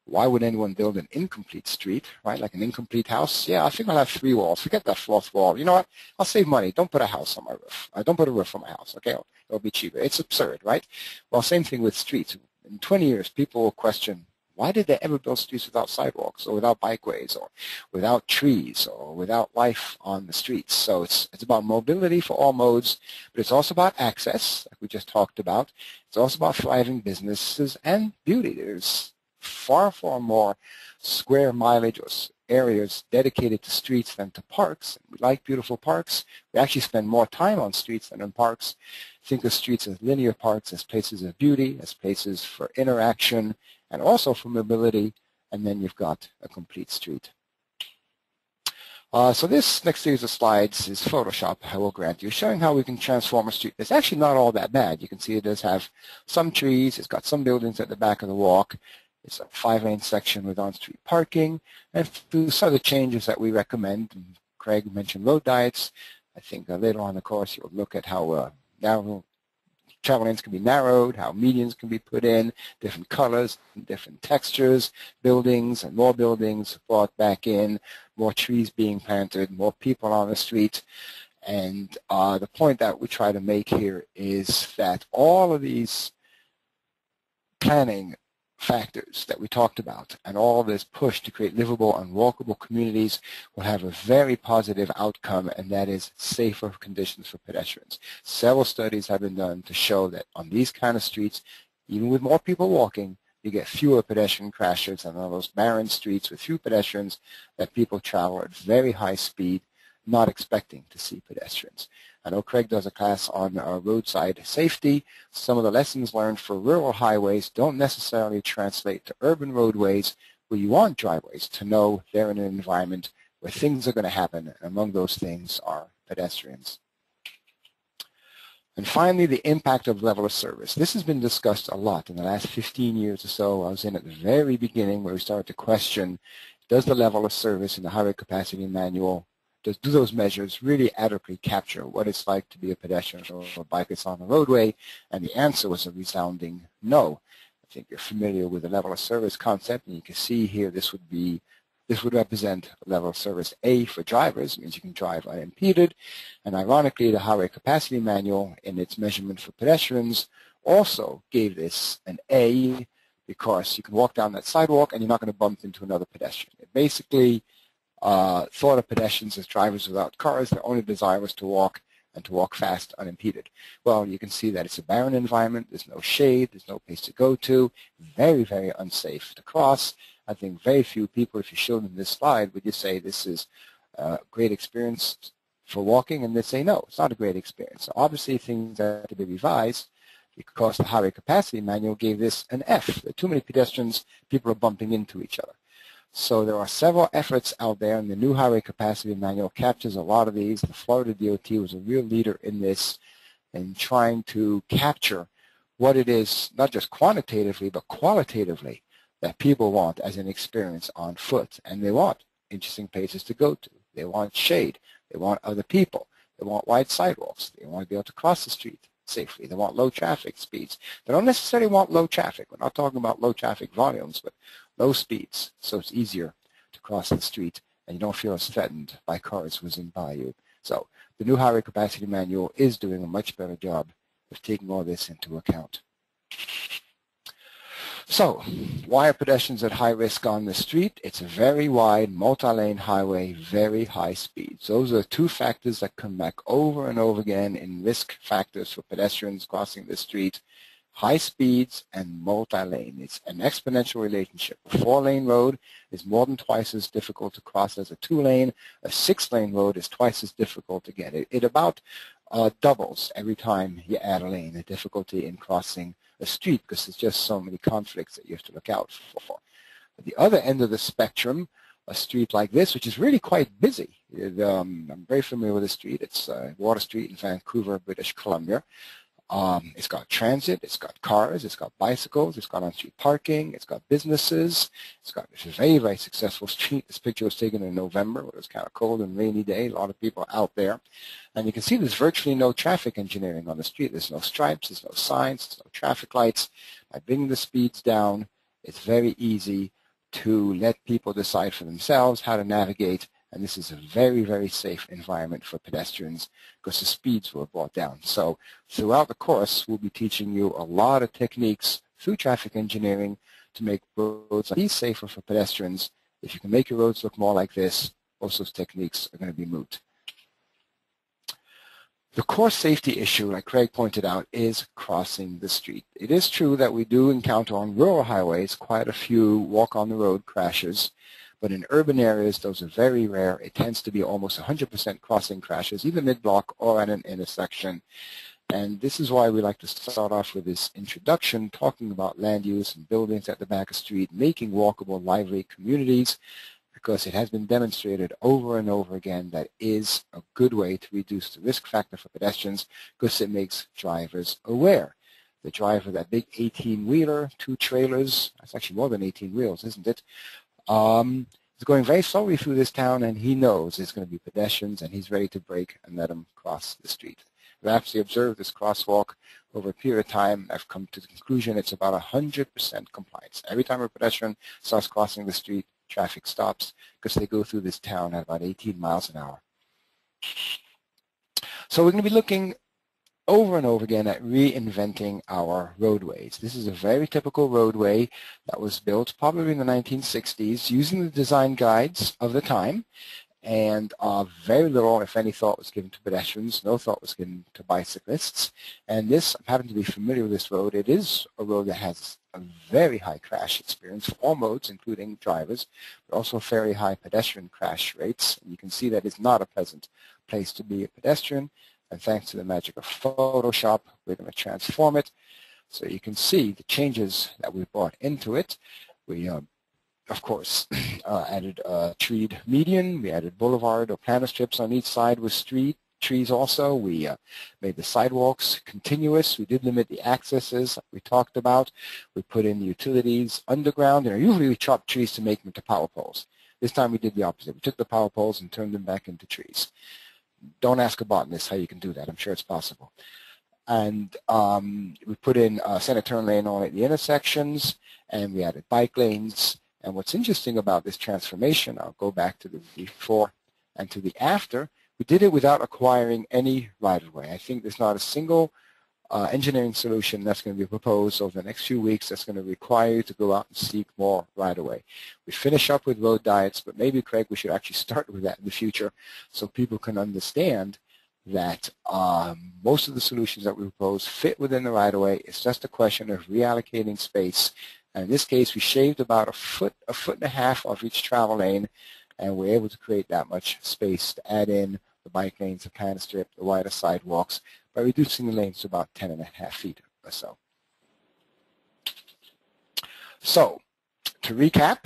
why would anyone build an incomplete street, right? Like an incomplete house? Yeah, I think I'll have 3 walls. Forget that 4th wall. You know what? I'll save money. Don't put a house on my roof. Don't put a roof on my house, okay? It'll be cheaper. It's absurd, right? Well, same thing with streets. In 20 years, people will question, why did they ever build streets without sidewalks or without bikeways or without trees or without life on the streets? So it's about mobility for all modes, but it's also about access, like we just talked about. It's also about thriving businesses and beauty. There's far, far more square mileage or areas dedicated to streets than to parks. We like beautiful parks. We actually spend more time on streets than on parks. Think of streets as linear parks, as places of beauty, as places for interaction, and also for mobility, and then you've got a complete street. So this next series of slides is Photoshop, I will grant you, showing how we can transform a street. It's actually not all that bad. You can see it does have some trees. It's got some buildings at the back of the walk. It's a 5-lane section with on-street parking, and through some of the changes that we recommend. And Craig mentioned road diets. I think later on in the course you'll look at how narrow travel lanes can be narrowed, how medians can be put in, different colors, different textures, buildings and more buildings brought back in, more trees being planted, more people on the street. And the point that we try to make here is that all of these planning factors that we talked about and all this push to create livable and walkable communities will have a very positive outcome, and that is safer conditions for pedestrians. Several studies have been done to show that on these kind of streets, even with more people walking, you get fewer pedestrian crashes than on those barren streets with few pedestrians that people travel at very high speed, not expecting to see pedestrians. I know Craig does a class on roadside safety. Some of the lessons learned for rural highways don't necessarily translate to urban roadways where you want driveways to know they're in an environment where things are going to happen, and among those things are pedestrians. And finally, the impact of level of service. This has been discussed a lot in the last 15 years or so. I was in at the very beginning where we started to question, does the level of service in the Highway Capacity Manual, do those measures really adequately capture what it's like to be a pedestrian or a bicyclist on the roadway? And the answer was a resounding no. I think you're familiar with the level of service concept, and you can see here this would represent level of service A for drivers, means you can drive unimpeded. And ironically, the Highway Capacity Manual in its measurement for pedestrians also gave this an A because you can walk down that sidewalk and you're not going to bump into another pedestrian. It basically thought of pedestrians as drivers without cars. Their only desire was to walk, and to walk fast unimpeded. Well, you can see that it's a barren environment. There's no shade. There's no place to go to. Very, very unsafe to cross. I think very few people, if you showed them this slide, would just say this is a great experience for walking, and they'd say no, it's not a great experience. So obviously things have to be revised because the Highway Capacity Manual gave this an F. There are too many pedestrians, people are bumping into each other. So there are several efforts out there, and the new Highway Capacity Manual captures a lot of these. The Florida DOT was a real leader in this, in trying to capture what it is, not just quantitatively, but qualitatively, that people want as an experience on foot. And they want interesting places to go to. They want shade. They want other people. They want wide sidewalks. They want to be able to cross the street safely. They want low traffic speeds. They don't necessarily want low traffic. We're not talking about low traffic volumes, but low speeds, so it's easier to cross the street and you don't feel as threatened by cars whizzing by you. So the new Highway Capacity Manual is doing a much better job of taking all this into account. So why are pedestrians at high risk on the street? It's a very wide, multi-lane highway, very high speeds. Those are two factors that come back over and over again in risk factors for pedestrians crossing the street. High speeds and multi-lane. It's an exponential relationship. A 4-lane road is more than twice as difficult to cross as a 2-lane. A 6-lane road is twice as difficult to get. It about doubles every time you add a lane, the difficulty in crossing a street, because there's just so many conflicts that you have to look out for. At the other end of the spectrum, a street like this, which is really quite busy. I'm very familiar with the street. It's Water Street in Vancouver, British Columbia. It's got transit, it's got cars, it's got bicycles, it's got on-street parking, it's got businesses, it's got a very, very successful street. This picture was taken in November when it was kind of cold and rainy day, a lot of people out there. And you can see there's virtually no traffic engineering on the street. There's no stripes, there's no signs, there's no traffic lights. By bringing the speeds down, it's very easy to let people decide for themselves how to navigate. And this is a very, very safe environment for pedestrians because the speeds were brought down. So throughout the course, we'll be teaching you a lot of techniques through traffic engineering to make roads like these safer for pedestrians. If you can make your roads look more like this, most of those techniques are going to be moot. The core safety issue, like Craig pointed out, is crossing the street. It is true that we do encounter on rural highways quite a few walk-on-the-road crashes. But in urban areas, those are very rare. It tends to be almost 100% crossing crashes, either mid-block or at an intersection. And this is why we like to start off with this introduction, talking about land use and buildings at the back of the street, making walkable, lively communities, because it has been demonstrated over and over again that is a good way to reduce the risk factor for pedestrians because it makes drivers aware. The driver, that big 18-wheeler, 2 trailers, that's actually more than 18 wheels, isn't it? He's going very slowly through this town, and he knows there's going to be pedestrians, and he's ready to brake and let them cross the street. I've actually observed this crosswalk over a period of time. I've come to the conclusion it's about 100% compliance. Every time a pedestrian starts crossing the street, traffic stops because they go through this town at about 18 miles an hour. So we're going to be looking over and over again at reinventing our roadways. This is a very typical roadway that was built probably in the 1960s using the design guides of the time, and very little, if any, thought was given to pedestrians. No thought was given to bicyclists. And this, I happen to be familiar with this road. It is a road that has a very high crash experience for all modes, including drivers, but also very high pedestrian crash rates. And you can see that it's not a pleasant place to be a pedestrian. And thanks to the magic of Photoshop, we're going to transform it. So you can see the changes that we brought into it. We of course, added a treed median. We added boulevard or planter strips on each side with trees also. We made the sidewalks continuous. We did limit the accesses we talked about. We put in utilities underground. Usually we chop trees to make them into power poles. This time we did the opposite. We took the power poles and turned them back into trees. Don't ask a botanist how you can do that. I'm sure it's possible. And we put in a center turn lane on at the intersections, and we added bike lanes. And what's interesting about this transformation, I'll go back to the before and to the after, we did it without acquiring any right-of-way. I think there's not a single engineering solution that's going to be proposed over the next few weeks that's going to require you to go out and seek more right-of-way. We finish up with road diets, but maybe, Craig, we should actually start with that in the future so people can understand that most of the solutions that we propose fit within the right-of-way. It's just a question of reallocating space. And in this case, we shaved about a foot and a half off each travel lane, and we're able to create that much space to add in the bike lanes, the planter strip, the wider sidewalks, by reducing the lanes to about 10.5 feet or so. So, to recap,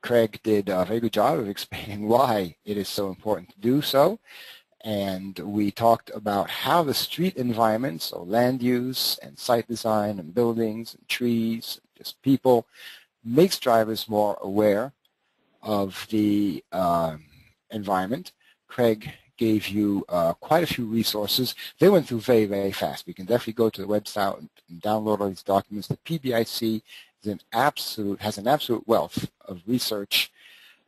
Craig did a very good job of explaining why it is so important to do so. And we talked about how the street environment, so land use and site design and buildings and trees, and just people, makes drivers more aware of the environment. Craig gave you quite a few resources. They went through very, very fast. We can definitely go to the website and download all these documents. The PBIC has an absolute wealth of research.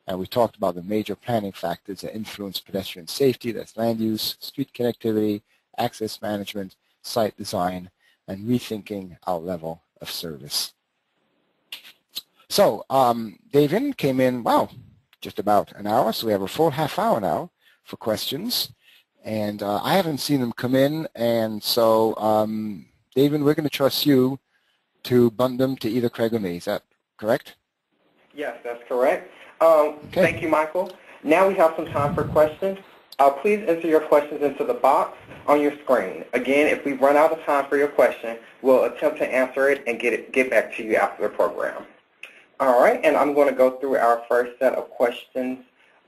And we talked about the major planning factors that influence pedestrian safety. That's land use, street connectivity, access management, site design, and rethinking our level of service. So David came in, wow, just about an hour. So we have a full half hour now for questions. And I haven't seen them come in. And so, David, we're going to trust you to bunt them to either Craig or me. Is that correct? Yes, that's correct. Okay. Thank you, Michael. Now we have some time for questions. Please enter your questions into the box on your screen. Again, if we run out of time for your question, we'll attempt to answer it and get back to you after the program. All right, and I'm going to go through our first set of questions.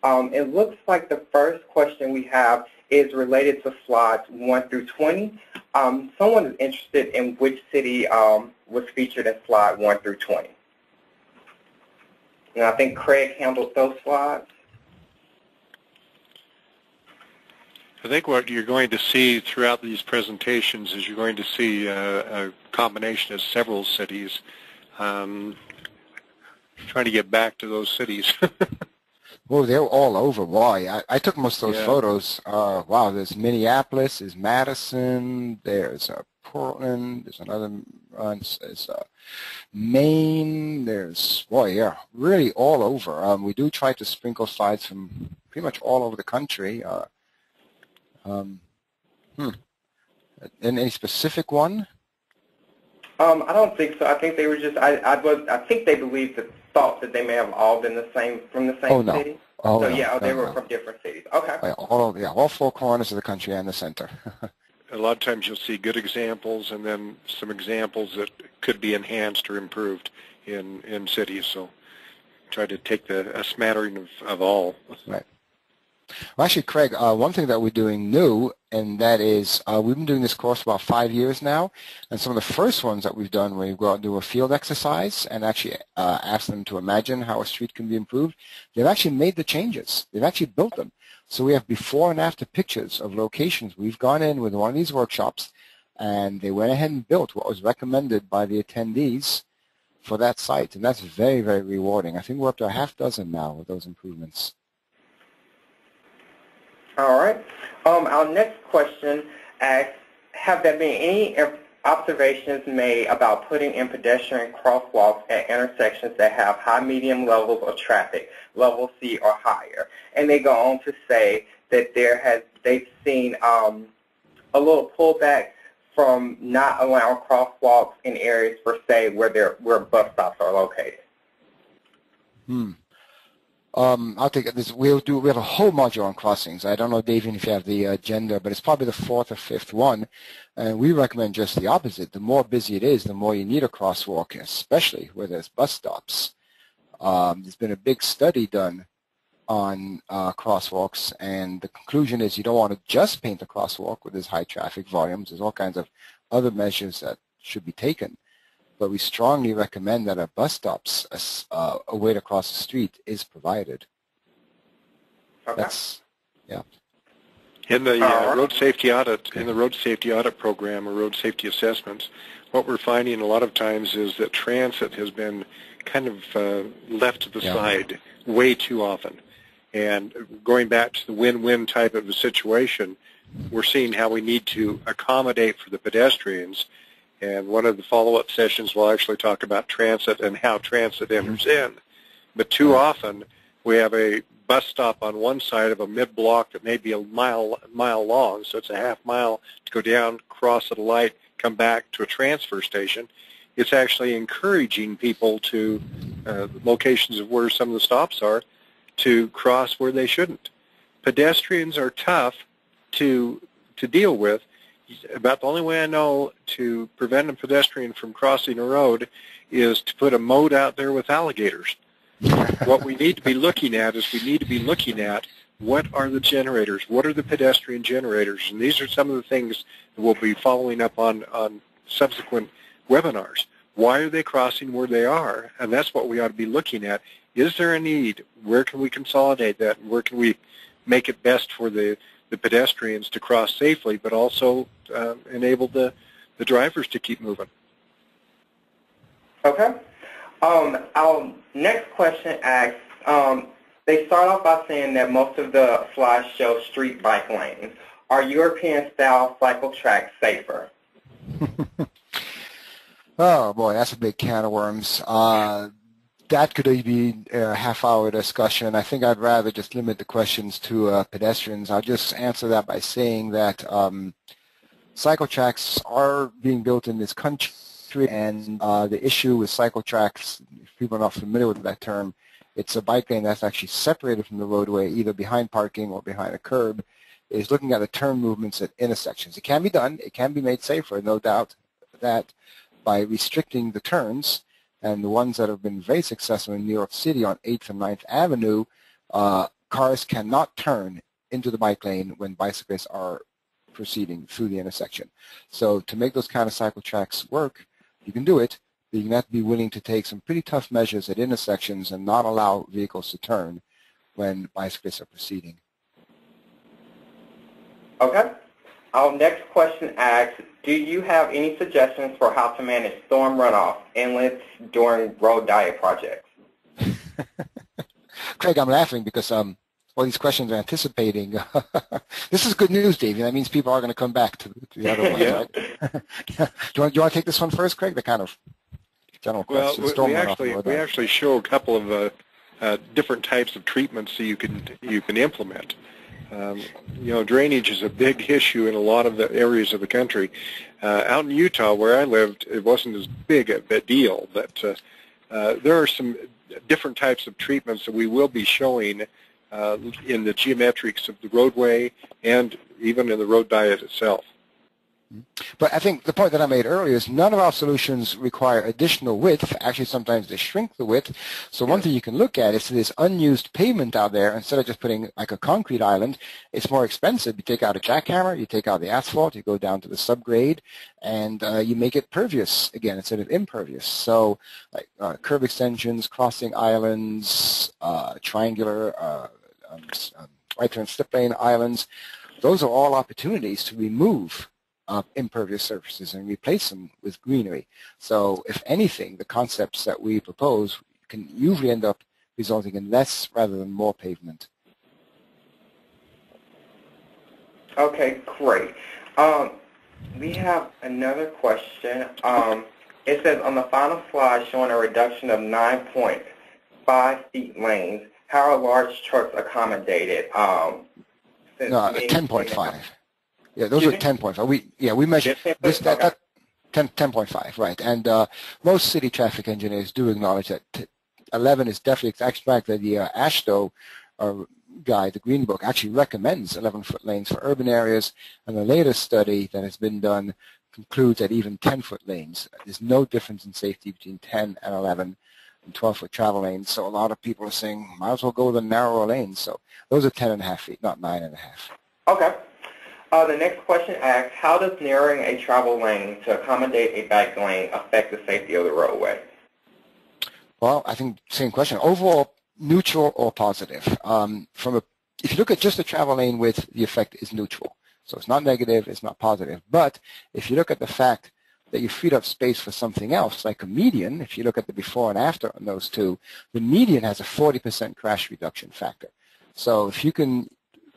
It looks like the first question we have is related to slides 1 through 20. Someone is interested in which city was featured in slide 1 through 20. And I think Craig handled those slides. I think what you're going to see throughout these presentations is you're going to see a combination of several cities. Trying to get back to those cities. Well, they're all over. Why? I took most of those photos. Wow, there's Minneapolis, there's Madison, there's Portland, there's another one, there's Maine, there's, boy, yeah, really all over. We do try to sprinkle slides from pretty much all over the country. Any specific one? I don't think so. I think they were just, I think they thought that they may have all been from the same city. Oh, so no. yeah, they were from different cities. Okay. All four corners of the country and the center. A lot of times you'll see good examples and then some examples that could be enhanced or improved in cities. So try to take a smattering of all. Right. Well, actually, Craig, one thing that we're doing new, and that is we've been doing this course about 5 years now, and some of the first ones that we've done where you go out and do a field exercise and actually ask them to imagine how a street can be improved, they've actually made the changes. They've actually built them. So we have before and after pictures of locations. We've gone in with one of these workshops, and they went ahead and built what was recommended by the attendees for that site, and that's very, very rewarding. I think we're up to a half dozen now with those improvements. All right. Our next question asks, have there been any observations made about putting in pedestrian crosswalks at intersections that have high medium levels of traffic, level C or higher? And they go on to say that they've seen a little pullback from not allowing crosswalks in areas, per se, where bus stops are located. I'll take it. We have a whole module on crossings. I don't know, Davian, if you have the agenda, but it's probably the 4th or 5th one. And we recommend just the opposite. The more busy it is, the more you need a crosswalk, especially where there's bus stops. There's been a big study done on crosswalks, and the conclusion is you don't want to just paint a crosswalk where there's high traffic volumes. There's all kinds of other measures that should be taken. But we strongly recommend that at bus stops, a way to cross the street is provided. Okay. That's, yeah. In the road safety audit, in the road safety audit program or road safety assessments, what we're finding a lot of times is that transit has been kind of left to the side way too often. And going back to the win-win type of a situation, we're seeing how we need to accommodate for the pedestrians. And one of the follow-up sessions will actually talk about transit and how transit enters in. But too often, we have a bus stop on one side of a mid-block that may be a mile long, so it's a half mile to go down, cross at a light, come back to a transfer station. It's actually encouraging people to locations of where some of the stops are to cross where they shouldn't. Pedestrians are tough to deal with. About the only way I know to prevent a pedestrian from crossing a road is to put a moat out there with alligators. What we need to be looking at is we need to be looking at what are the generators, what are the pedestrian generators, and these are some of the things that we'll be following up on subsequent webinars. Why are they crossing where they are? And that's what we ought to be looking at. Is there a need? Where can we consolidate that? And where can we make it best for the pedestrians to cross safely, but also enable the drivers to keep moving? Okay. Our next question asks, they start off by saying that most of the slides show street bike lanes. Are European-style cycle tracks safer? Oh, boy, that's a big can of worms. That could be a half-hour discussion. I think I'd rather just limit the questions to pedestrians. I'll just answer that by saying that cycle tracks are being built in this country, and the issue with cycle tracks, if people are not familiar with that term, it's a bike lane that's actually separated from the roadway, either behind parking or behind a curb, is looking at the turn movements at intersections. It can be done. It can be made safer, no doubt, that by restricting the turns. And the ones that have been very successful in New York City on 8th and 9th Avenue, cars cannot turn into the bike lane when bicyclists are proceeding through the intersection. So to make those kind of cycle tracks work, you can do it, but you have to be willing to take some pretty tough measures at intersections and not allow vehicles to turn when bicyclists are proceeding. Okay. Our next question asks, do you have any suggestions for how to manage storm runoff inlets during road diet projects? Craig, I'm laughing because all these questions are anticipating. This is good news, Davey. That means people are going to come back to the other ones, right? Do you want to take this one first, Craig? The kind of general question. Well, we actually show a couple of different types of treatments that you can implement. Drainage is a big issue in a lot of the areas of the country. Out in Utah, where I lived, it wasn't as big a deal, but there are some different types of treatments that we will be showing in the geometrics of the roadway and even in the road diet itself. But I think the point that I made earlier is none of our solutions require additional width. Actually, sometimes they shrink the width. So one thing you can look at is this unused pavement out there. Instead of just putting like a concrete island, it's more expensive. You take out a jackhammer, you take out the asphalt, you go down to the subgrade, and you make it pervious again instead of impervious. So like curb extensions, crossing islands, triangular right turn slip lane islands, those are all opportunities to remove impervious surfaces and replace them with greenery. So if anything, the concepts that we propose can usually end up resulting in less rather than more pavement. Okay, great. We have another question. It says on the final slide showing a reduction of 9.5 feet lanes, how are large trucks accommodated? No, 10.5. Yeah, those are 10.5. We measured this, that 10.5, right. And most city traffic engineers do acknowledge that 11 is definitely, actually the AASHTO guide, the Green Book, actually recommends 11-foot lanes for urban areas, and the latest study that has been done concludes that even 10-foot lanes, there's no difference in safety between 10 and 11 and 12-foot travel lanes. So a lot of people are saying, might as well go with the narrower lanes. So those are 10.5 feet, not 9.5. Okay. The next question asks, how does narrowing a travel lane to accommodate a bike lane affect the safety of the roadway? Well, I think same question. Overall, neutral or positive. If you look at just the travel lane width, the effect is neutral. So it's not negative, it's not positive. But if you look at the fact that you freed up space for something else, like a median, if you look at the before and after on those two, the median has a 40% crash reduction factor. So if you can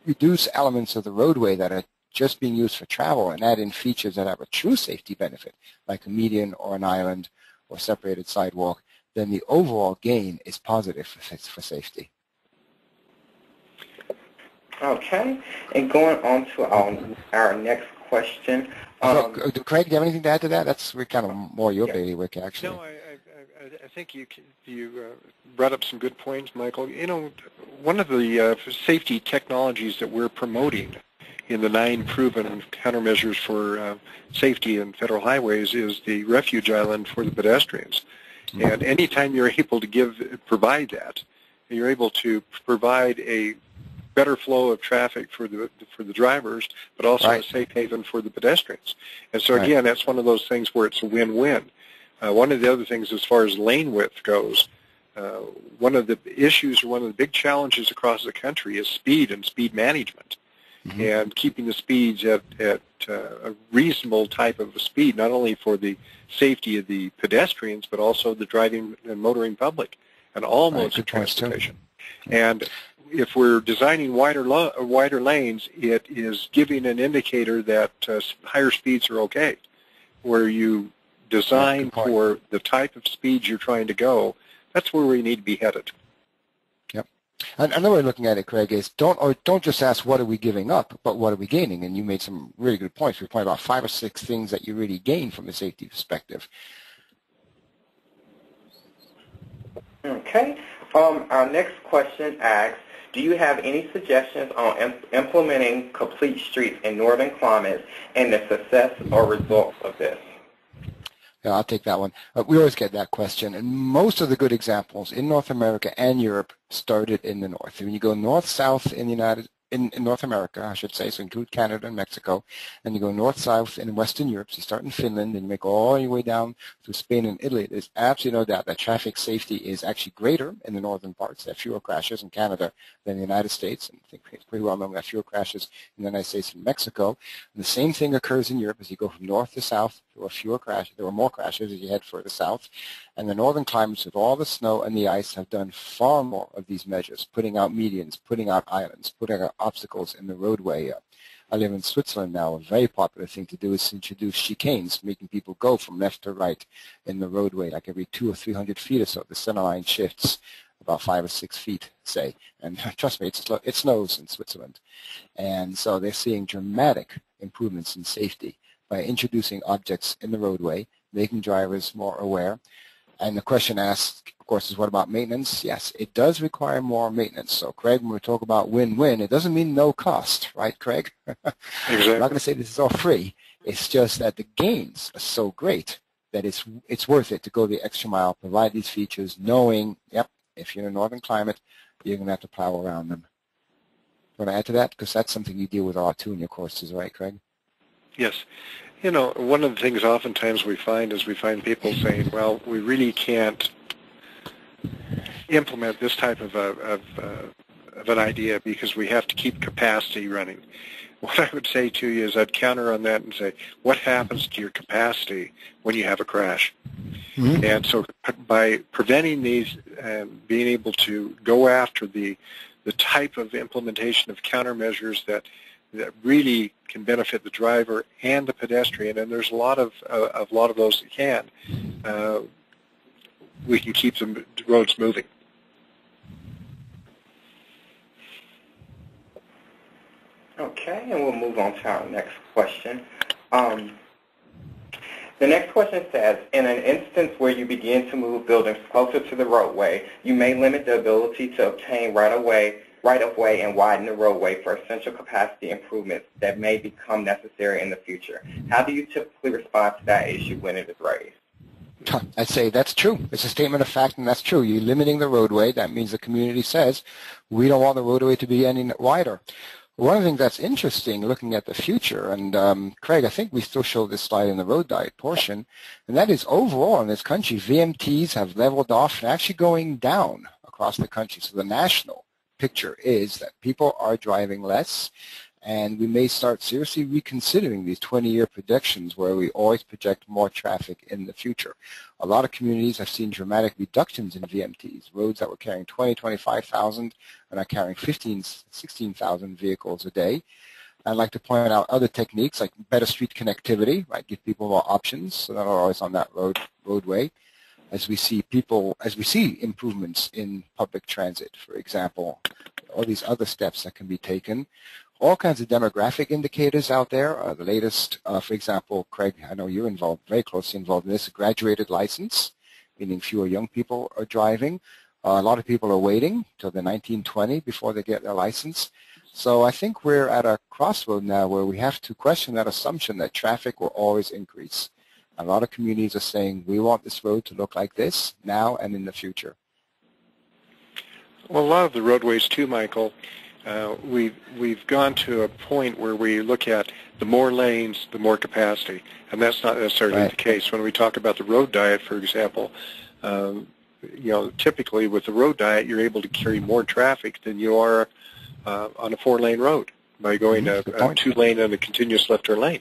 reduce elements of the roadway that are just being used for travel and add in features that have a true safety benefit, like a median or an island or separated sidewalk, then the overall gain is positive for safety. Okay, and going on to our next question. Craig, do you have anything to add to that? That's kind of more your bailiwick, actually. No, I think you brought up some good points, Michael. You know, one of the safety technologies that we're promoting in the 9 proven countermeasures for safety in federal highways is the refuge island for the pedestrians. Mm-hmm. And anytime you're able to provide that, you're able to provide a better flow of traffic for the drivers, but also a safe haven for the pedestrians. And so again, that's one of those things where it's a win-win. One of the other things as far as lane width goes, one of the issues or one of the big challenges across the country is speed and speed management. Mm-hmm. And keeping the speeds at a reasonable type of a speed, not only for the safety of the pedestrians, but also the driving and motoring public and all modes of transportation. And if we're designing wider lanes, it is giving an indicator that higher speeds are okay. Where you design for the type of speeds you're trying to go, that's where we need to be headed. Another way of looking at it, Craig, is don't just ask what are we giving up, but what are we gaining? And you made some really good points. We pointed about 5 or 6 things that you really gain from a safety perspective. Okay. Our next question asks, do you have any suggestions on implementing complete streets in northern climates and the success or results of this? Yeah, I'll take that one. We always get that question, and most of the good examples in North America and Europe started in the north. When you go north-south in North America, I should say, so include Canada and Mexico, and you go north-south in Western Europe, so you start in Finland, and you make all your way down to Spain and Italy, there's absolutely no doubt that traffic safety is actually greater in the northern parts. There are fewer crashes in Canada than the United States, and I think it's pretty well known that fewer crashes in the United States and Mexico. And the same thing occurs in Europe as you go from north to south. There were more crashes as you head further south. And the northern climates with all the snow and the ice have done far more of these measures, putting out medians, putting out islands, putting out obstacles in the roadway. I live in Switzerland now. A very popular thing to do is to introduce chicanes, making people go from left to right in the roadway, like every 200 or 300 feet or so. The center line shifts about 5 or 6 feet, say. And trust me, it snows in Switzerland. And so they're seeing dramatic improvements in safety by introducing objects in the roadway, making drivers more aware. And the question asked, of course, is what about maintenance? Yes, it does require more maintenance. So, Craig, when we talk about win-win, it doesn't mean no cost, right, Craig? Exactly. I'm not going to say this is all free. It's just that the gains are so great that it's worth it to go the extra mile, provide these features, knowing, yep, if you're in a northern climate, you're going to have to plow around them. You want to add to that? Because that's something you deal with a lot too in your courses, right, Craig? Yes. You know, one of the things oftentimes we find people saying, well, we really can't implement this type of an idea because we have to keep capacity running. What I would say to you is I'd counter on that and say, what happens to your capacity when you have a crash? Mm-hmm. And so by preventing these and being able to go after the type of implementation of countermeasures that that really can benefit the driver and the pedestrian, and there's a lot of those that can. We can keep the roads moving. Okay, and we'll move on to our next question. The next question says, in an instance where you begin to move buildings closer to the roadway, you may limit the ability to obtain right-of-way and widen the roadway for essential capacity improvements that may become necessary in the future. How do you typically respond to that issue when it is raised? I'd say that's true. It's a statement of fact, and that's true. You're limiting the roadway. That means the community says, we don't want the roadway to be any wider. One of the things that's interesting, looking at the future, and Craig, I think we still show this slide in the road diet portion, and that is overall in this country, VMTs have leveled off and actually going down across the country. So the national picture is that people are driving less, and we may start seriously reconsidering these 20-year projections where we always project more traffic in the future. A lot of communities have seen dramatic reductions in VMTs. Roads that were carrying 20, 25,000 are now carrying 15, 16,000 vehicles a day. I'd like to point out other techniques like better street connectivity, right? Give people more options so they're not always on that roadway. As we see improvements in public transit, for example, all these other steps that can be taken. All kinds of demographic indicators out there. The latest, for example, Craig, I know you're very closely involved in this, a graduated license, meaning fewer young people are driving. A lot of people are waiting till they're 19, 20 before they get their license. So I think we're at a crossroad now where we have to question that assumption that traffic will always increase. A lot of communities are saying, we want this road to look like this now and in the future. Well, a lot of the roadways too, Michael, we've gone to a point where we look at the more lanes, the more capacity, and that's not necessarily the case. When we talk about the road diet, for example, typically with the road diet, you're able to carry more traffic than you are on a 4-lane road by going a 2-lane and a continuous left-turn lane.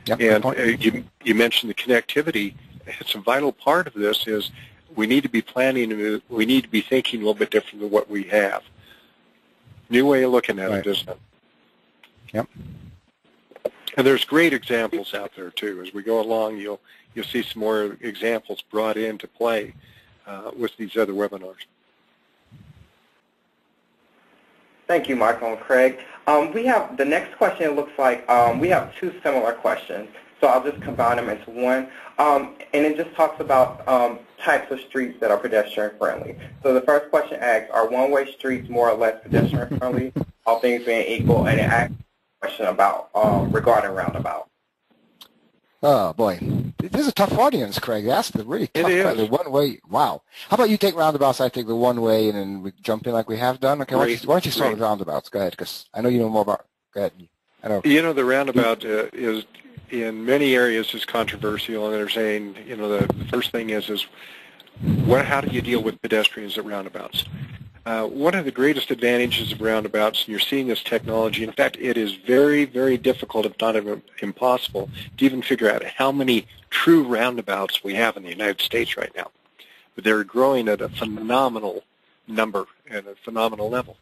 Yep, and you mentioned the connectivity. It's a vital part of this is we need to be planning, we need to be thinking a little bit different than what we have. New way of looking at it, isn't it? Yep. And there's great examples out there too. As we go along, you'll see some more examples brought into play with these other webinars. Thank you, Michael and Craig. We have the next question. It looks like we have two similar questions, so I'll just combine them into one. And it just talks about types of streets that are pedestrian friendly. So the first question asks, are one-way streets more or less pedestrian friendly, all things being equal? And it asks a question about regarding roundabouts. Oh boy, this is a tough audience, Craig. That's the really tough question. The one-way. Wow. How about you take roundabouts? I take the one-way, and then we jump in like we have done. Okay. Why don't you start with roundabouts? Go ahead, because I know you know more about. Go ahead. I know. The roundabout is in many areas is controversial, and they're saying the first thing is how do you deal with pedestrians at roundabouts? One of the greatest advantages of roundabouts, and you're seeing this technology, in fact, it is very, very difficult, if not impossible, to even figure out how many true roundabouts we have in the United States right now. But they're growing at a phenomenal number and a phenomenal level.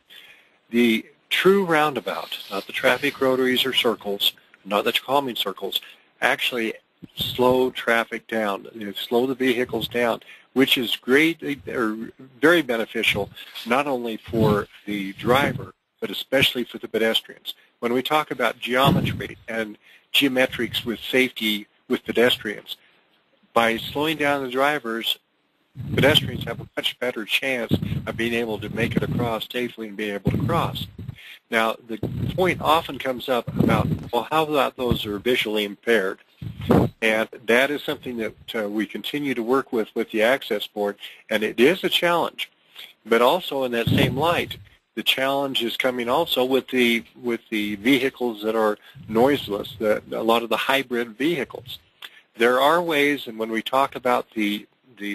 The true roundabout, not the traffic rotaries or circles, not the calming circles, actually slow traffic down, slow the vehicles down, which is great or very beneficial not only for the driver, but especially for the pedestrians. When we talk about geometry and geometrics with safety with pedestrians, by slowing down the drivers, pedestrians have a much better chance of being able to make it across safely and being able to cross. Now, the point often comes up about, well, how about those who are visually impaired? And that is something that we continue to work with the Access Board, and it is a challenge. But also in that same light, the challenge is coming also with the vehicles that are noiseless, a lot of the hybrid vehicles. There are ways, and when we talk about the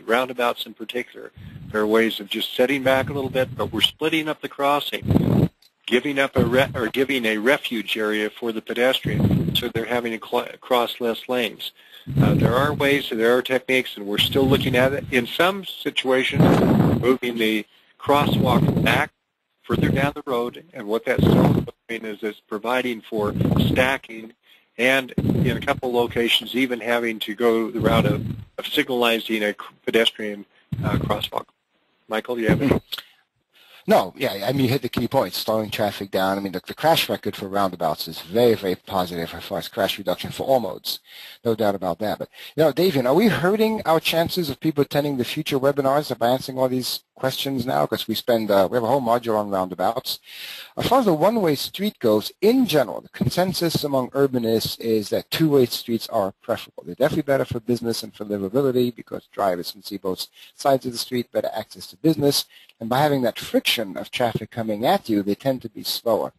roundabouts in particular, there are ways of just setting back a little bit, but we're splitting up the crossing, giving a refuge area for the pedestrian, so they're having to cross less lanes. There are ways, there are techniques, and we're still looking at it. In some situations, moving the crosswalk back further down the road, and what that's doing is it's providing for stacking, and in a couple of locations even having to go the route of signalizing a pedestrian crosswalk. Michael, do you have any? No, yeah, I mean, you hit the key points, slowing traffic down. I mean, the crash record for roundabouts is very, very positive as far as crash reduction for all modes. No doubt about that. But, Davian, are we hurting our chances of people attending the future webinars by answering all these questions now? Because we have a whole module on roundabouts. As far as the one-way street goes, in general, the consensus among urbanists is that two-way streets are preferable. They're definitely better for business and for livability because drivers can see both sides of the street, better access to business. And by having that friction of traffic coming at you, they tend to be slower.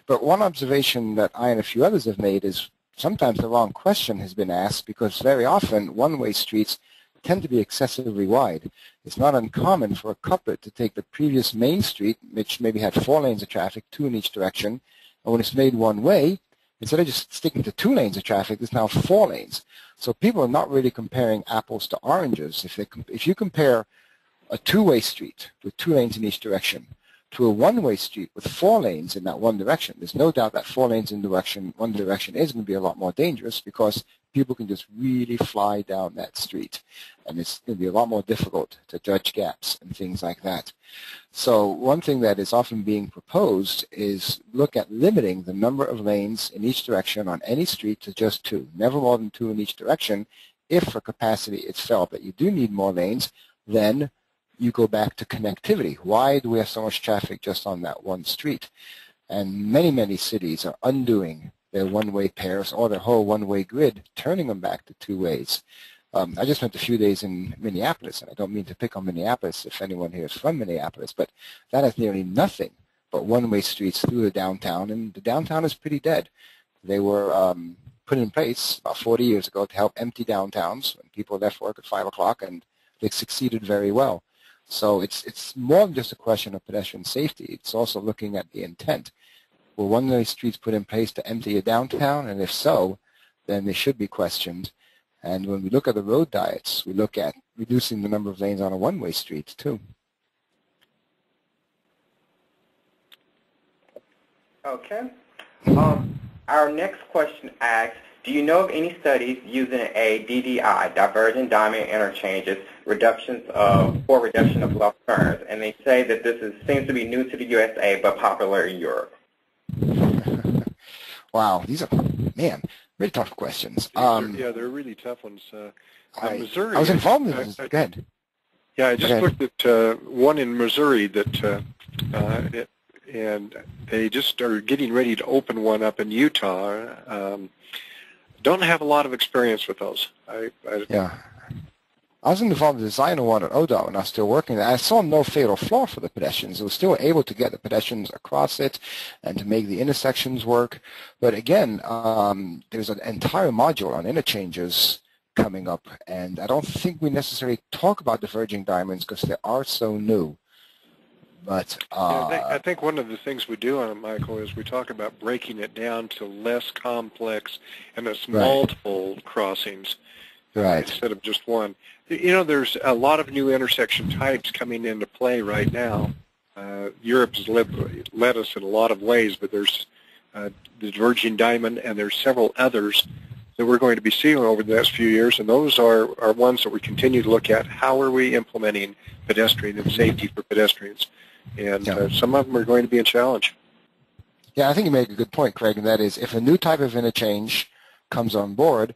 But one observation that I and a few others have made is sometimes the wrong question has been asked because very often one-way streets tend to be excessively wide. It's not uncommon for a couplet to take the previous main street, which maybe had 4 lanes of traffic, 2 in each direction, and when it's made one way, instead of just sticking to 2 lanes of traffic, there's now 4 lanes. So people are not really comparing apples to oranges. If you compare a two-way street with 2 lanes in each direction to a one-way street with 4 lanes in that one direction, there's no doubt that 4 lanes in one direction is going to be a lot more dangerous because people can just really fly down that street. And it's going to be a lot more difficult to judge gaps and things like that. So one thing that is often being proposed is look at limiting the number of lanes in each direction on any street to just 2, never more than 2 in each direction. If for capacity it's felt that you do need more lanes, then you go back to connectivity. Why do we have so much traffic just on that one street? And many, many cities are undoing their one-way pairs or their whole one-way grid, turning them back to 2 ways. I just spent a few days in Minneapolis, and I don't mean to pick on Minneapolis if anyone here is from Minneapolis, but that has nearly nothing but one-way streets through the downtown, and the downtown is pretty dead. They were put in place about 40 years ago to help empty downtowns when people left work at 5 o'clock, and they succeeded very well. So it's more than just a question of pedestrian safety. It's also looking at the intent. Were one-way streets put in place to empty a downtown? And if so, then they should be questioned. And when we look at the road diets, we look at reducing the number of lanes on a one-way street, too. Okay. Our next question asks, do you know of any studies using a DDI, divergent diamond interchanges, for reduction of left turns? And they say that this seems to be new to the USA but popular in Europe. Wow, these are, really tough questions. Yeah, they're really tough ones. Missouri. I was involved in this. Go ahead. Yeah, I just looked at one in Missouri that, and they just are getting ready to open one up in Utah. Don't have a lot of experience with those. Yeah. I was involved in the design of one at ODOT when I was still working there. I saw no fatal flaw for the pedestrians. It was still able to get the pedestrians across it and to make the intersections work. But again, there's an entire module on interchanges coming up, and I don't think we necessarily talk about diverging diamonds because they are so new. But I think one of the things we do on it, Michael, is we talk about breaking it down to less complex and it's multiple crossings instead of just one. There's a lot of new intersection types coming into play right now. Europe has led us in a lot of ways, but there's the diverging diamond, and there's several others that we're going to be seeing over the next few years, and those are ones that we continue to look at. How are we implementing pedestrian and safety for pedestrians? And some of them are going to be a challenge. Yeah, I think you make a good point, Craig, and that is if a new type of interchange comes on board,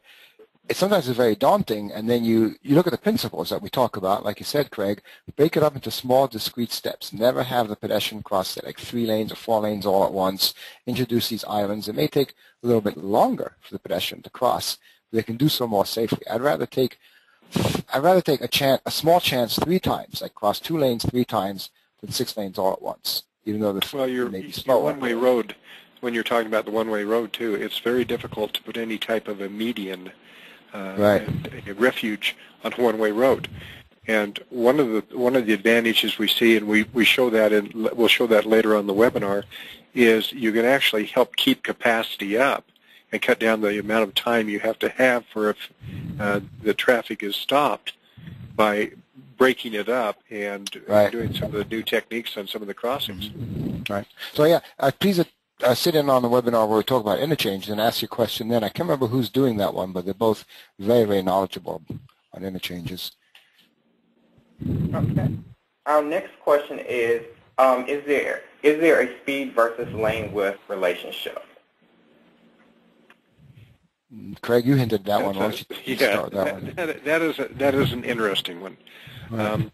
it sometimes is very daunting, and then you look at the principles that we talk about, like you said, Craig, break it up into small, discrete steps. Never have the pedestrian cross it like 3 lanes or 4 lanes all at once. Introduce these islands. It may take a little bit longer for the pedestrian to cross, but they can do so more safely. I'd rather take a small chance 3 times, like cross 2 lanes 3 times, than 6 lanes all at once, even though the may be slower. Your one-way road, when you're talking about the one-way road, too, it's very difficult to put any type of a median a refuge on a one-way road. And one of the advantages we see, and we show that, and we'll show that later on the webinar, is you can actually help keep capacity up and cut down the amount of time you have to have for if the traffic is stopped by breaking it up and doing some of the new techniques on some of the crossings. Right. So yeah, please sit in on the webinar where we talk about interchange and ask your question then. I can't remember who's doing that one, but they're both very, very knowledgeable on interchanges. Okay. Our next question is there a speed versus lane width relationship? Craig, you hinted that one. Why don't you start that one? That is an interesting one. Right.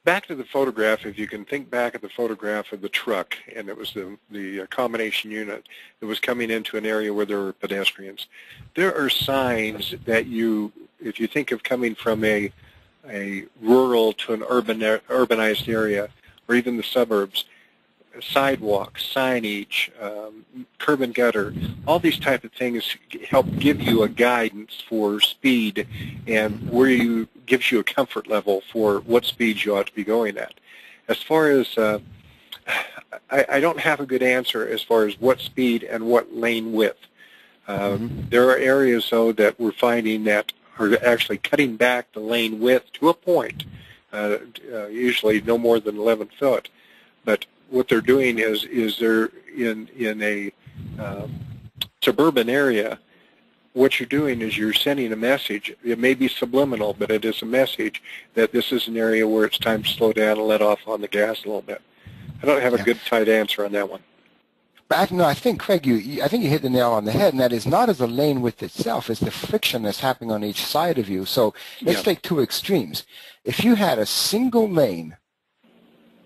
Back to the photograph, if you can think back at the photograph of the truck, and it was the combination unit that was coming into an area where there were pedestrians. There are signs that if you think of coming from a rural to an urbanized area, or even the suburbs, sidewalks, signage, curb and gutter, all these type of things help give you a guidance for speed and gives you a comfort level for what speeds you ought to be going at. As far as, I don't have a good answer as far as what speed and what lane width. There are areas, though, that we're finding that are actually cutting back the lane width to a point, usually no more than 11 foot. But what they're doing is they're in a suburban area. What you're doing is you're sending a message. It may be subliminal, but it is a message that this is an area where it's time to slow down and let off on the gas a little bit. I don't have a good tight answer on that one. But no, I think, Craig, I think you hit the nail on the head, and that is not as the lane width itself, it's the friction that's happening on each side of you. So let's take two extremes. If you had a single lane,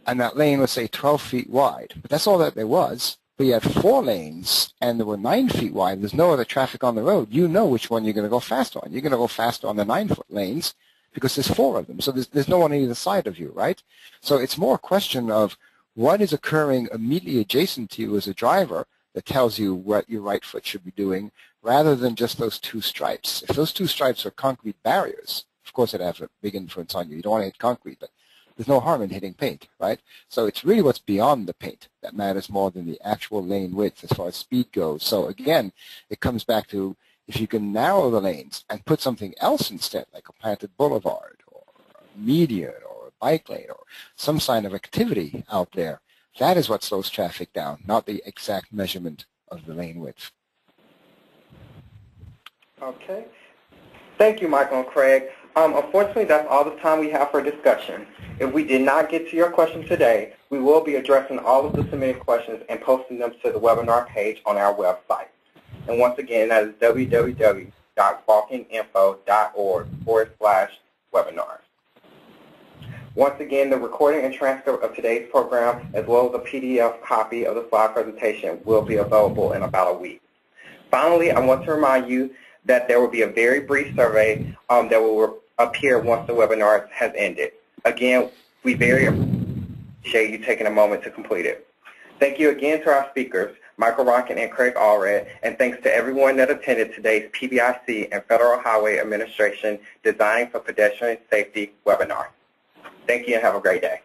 and that lane was, say, 12 feet wide, but that's all that there was, but you had 4 lanes, and there were 9 feet wide, there's no other traffic on the road, you know which one you're going to go faster on. You're going to go faster on the 9-foot lanes because there's 4 of them. So there's no one on either side of you, right? So it's more a question of what is occurring immediately adjacent to you as a driver that tells you what your right foot should be doing, rather than just those 2 stripes. If those 2 stripes are concrete barriers, of course it'd have a big influence on you. You don't want to hit concrete, but there's no harm in hitting paint, right? So it's really what's beyond the paint that matters more than the actual lane width as far as speed goes. So again, it comes back to if you can narrow the lanes and put something else instead, like a planted boulevard or a median or a bike lane or some sign of activity out there, that is what slows traffic down, not the exact measurement of the lane width. Okay. Thank you, Michael and Craig. Unfortunately, that's all the time we have for discussion. If we did not get to your question today, we will be addressing all of the submitted questions and posting them to the webinar page on our website. And once again, that is www.walkinginfo.org/webinars. Once again, the recording and transcript of today's program, as well as a PDF copy of the slide presentation, will be available in about a week. Finally, I want to remind you that there will be a very brief survey that will appear once the webinar has ended. Again, we very appreciate you taking a moment to complete it. Thank you again to our speakers, Michael Ronkin and Craig Allred, and thanks to everyone that attended today's PBIC and Federal Highway Administration Designing for Pedestrian Safety webinar. Thank you and have a great day.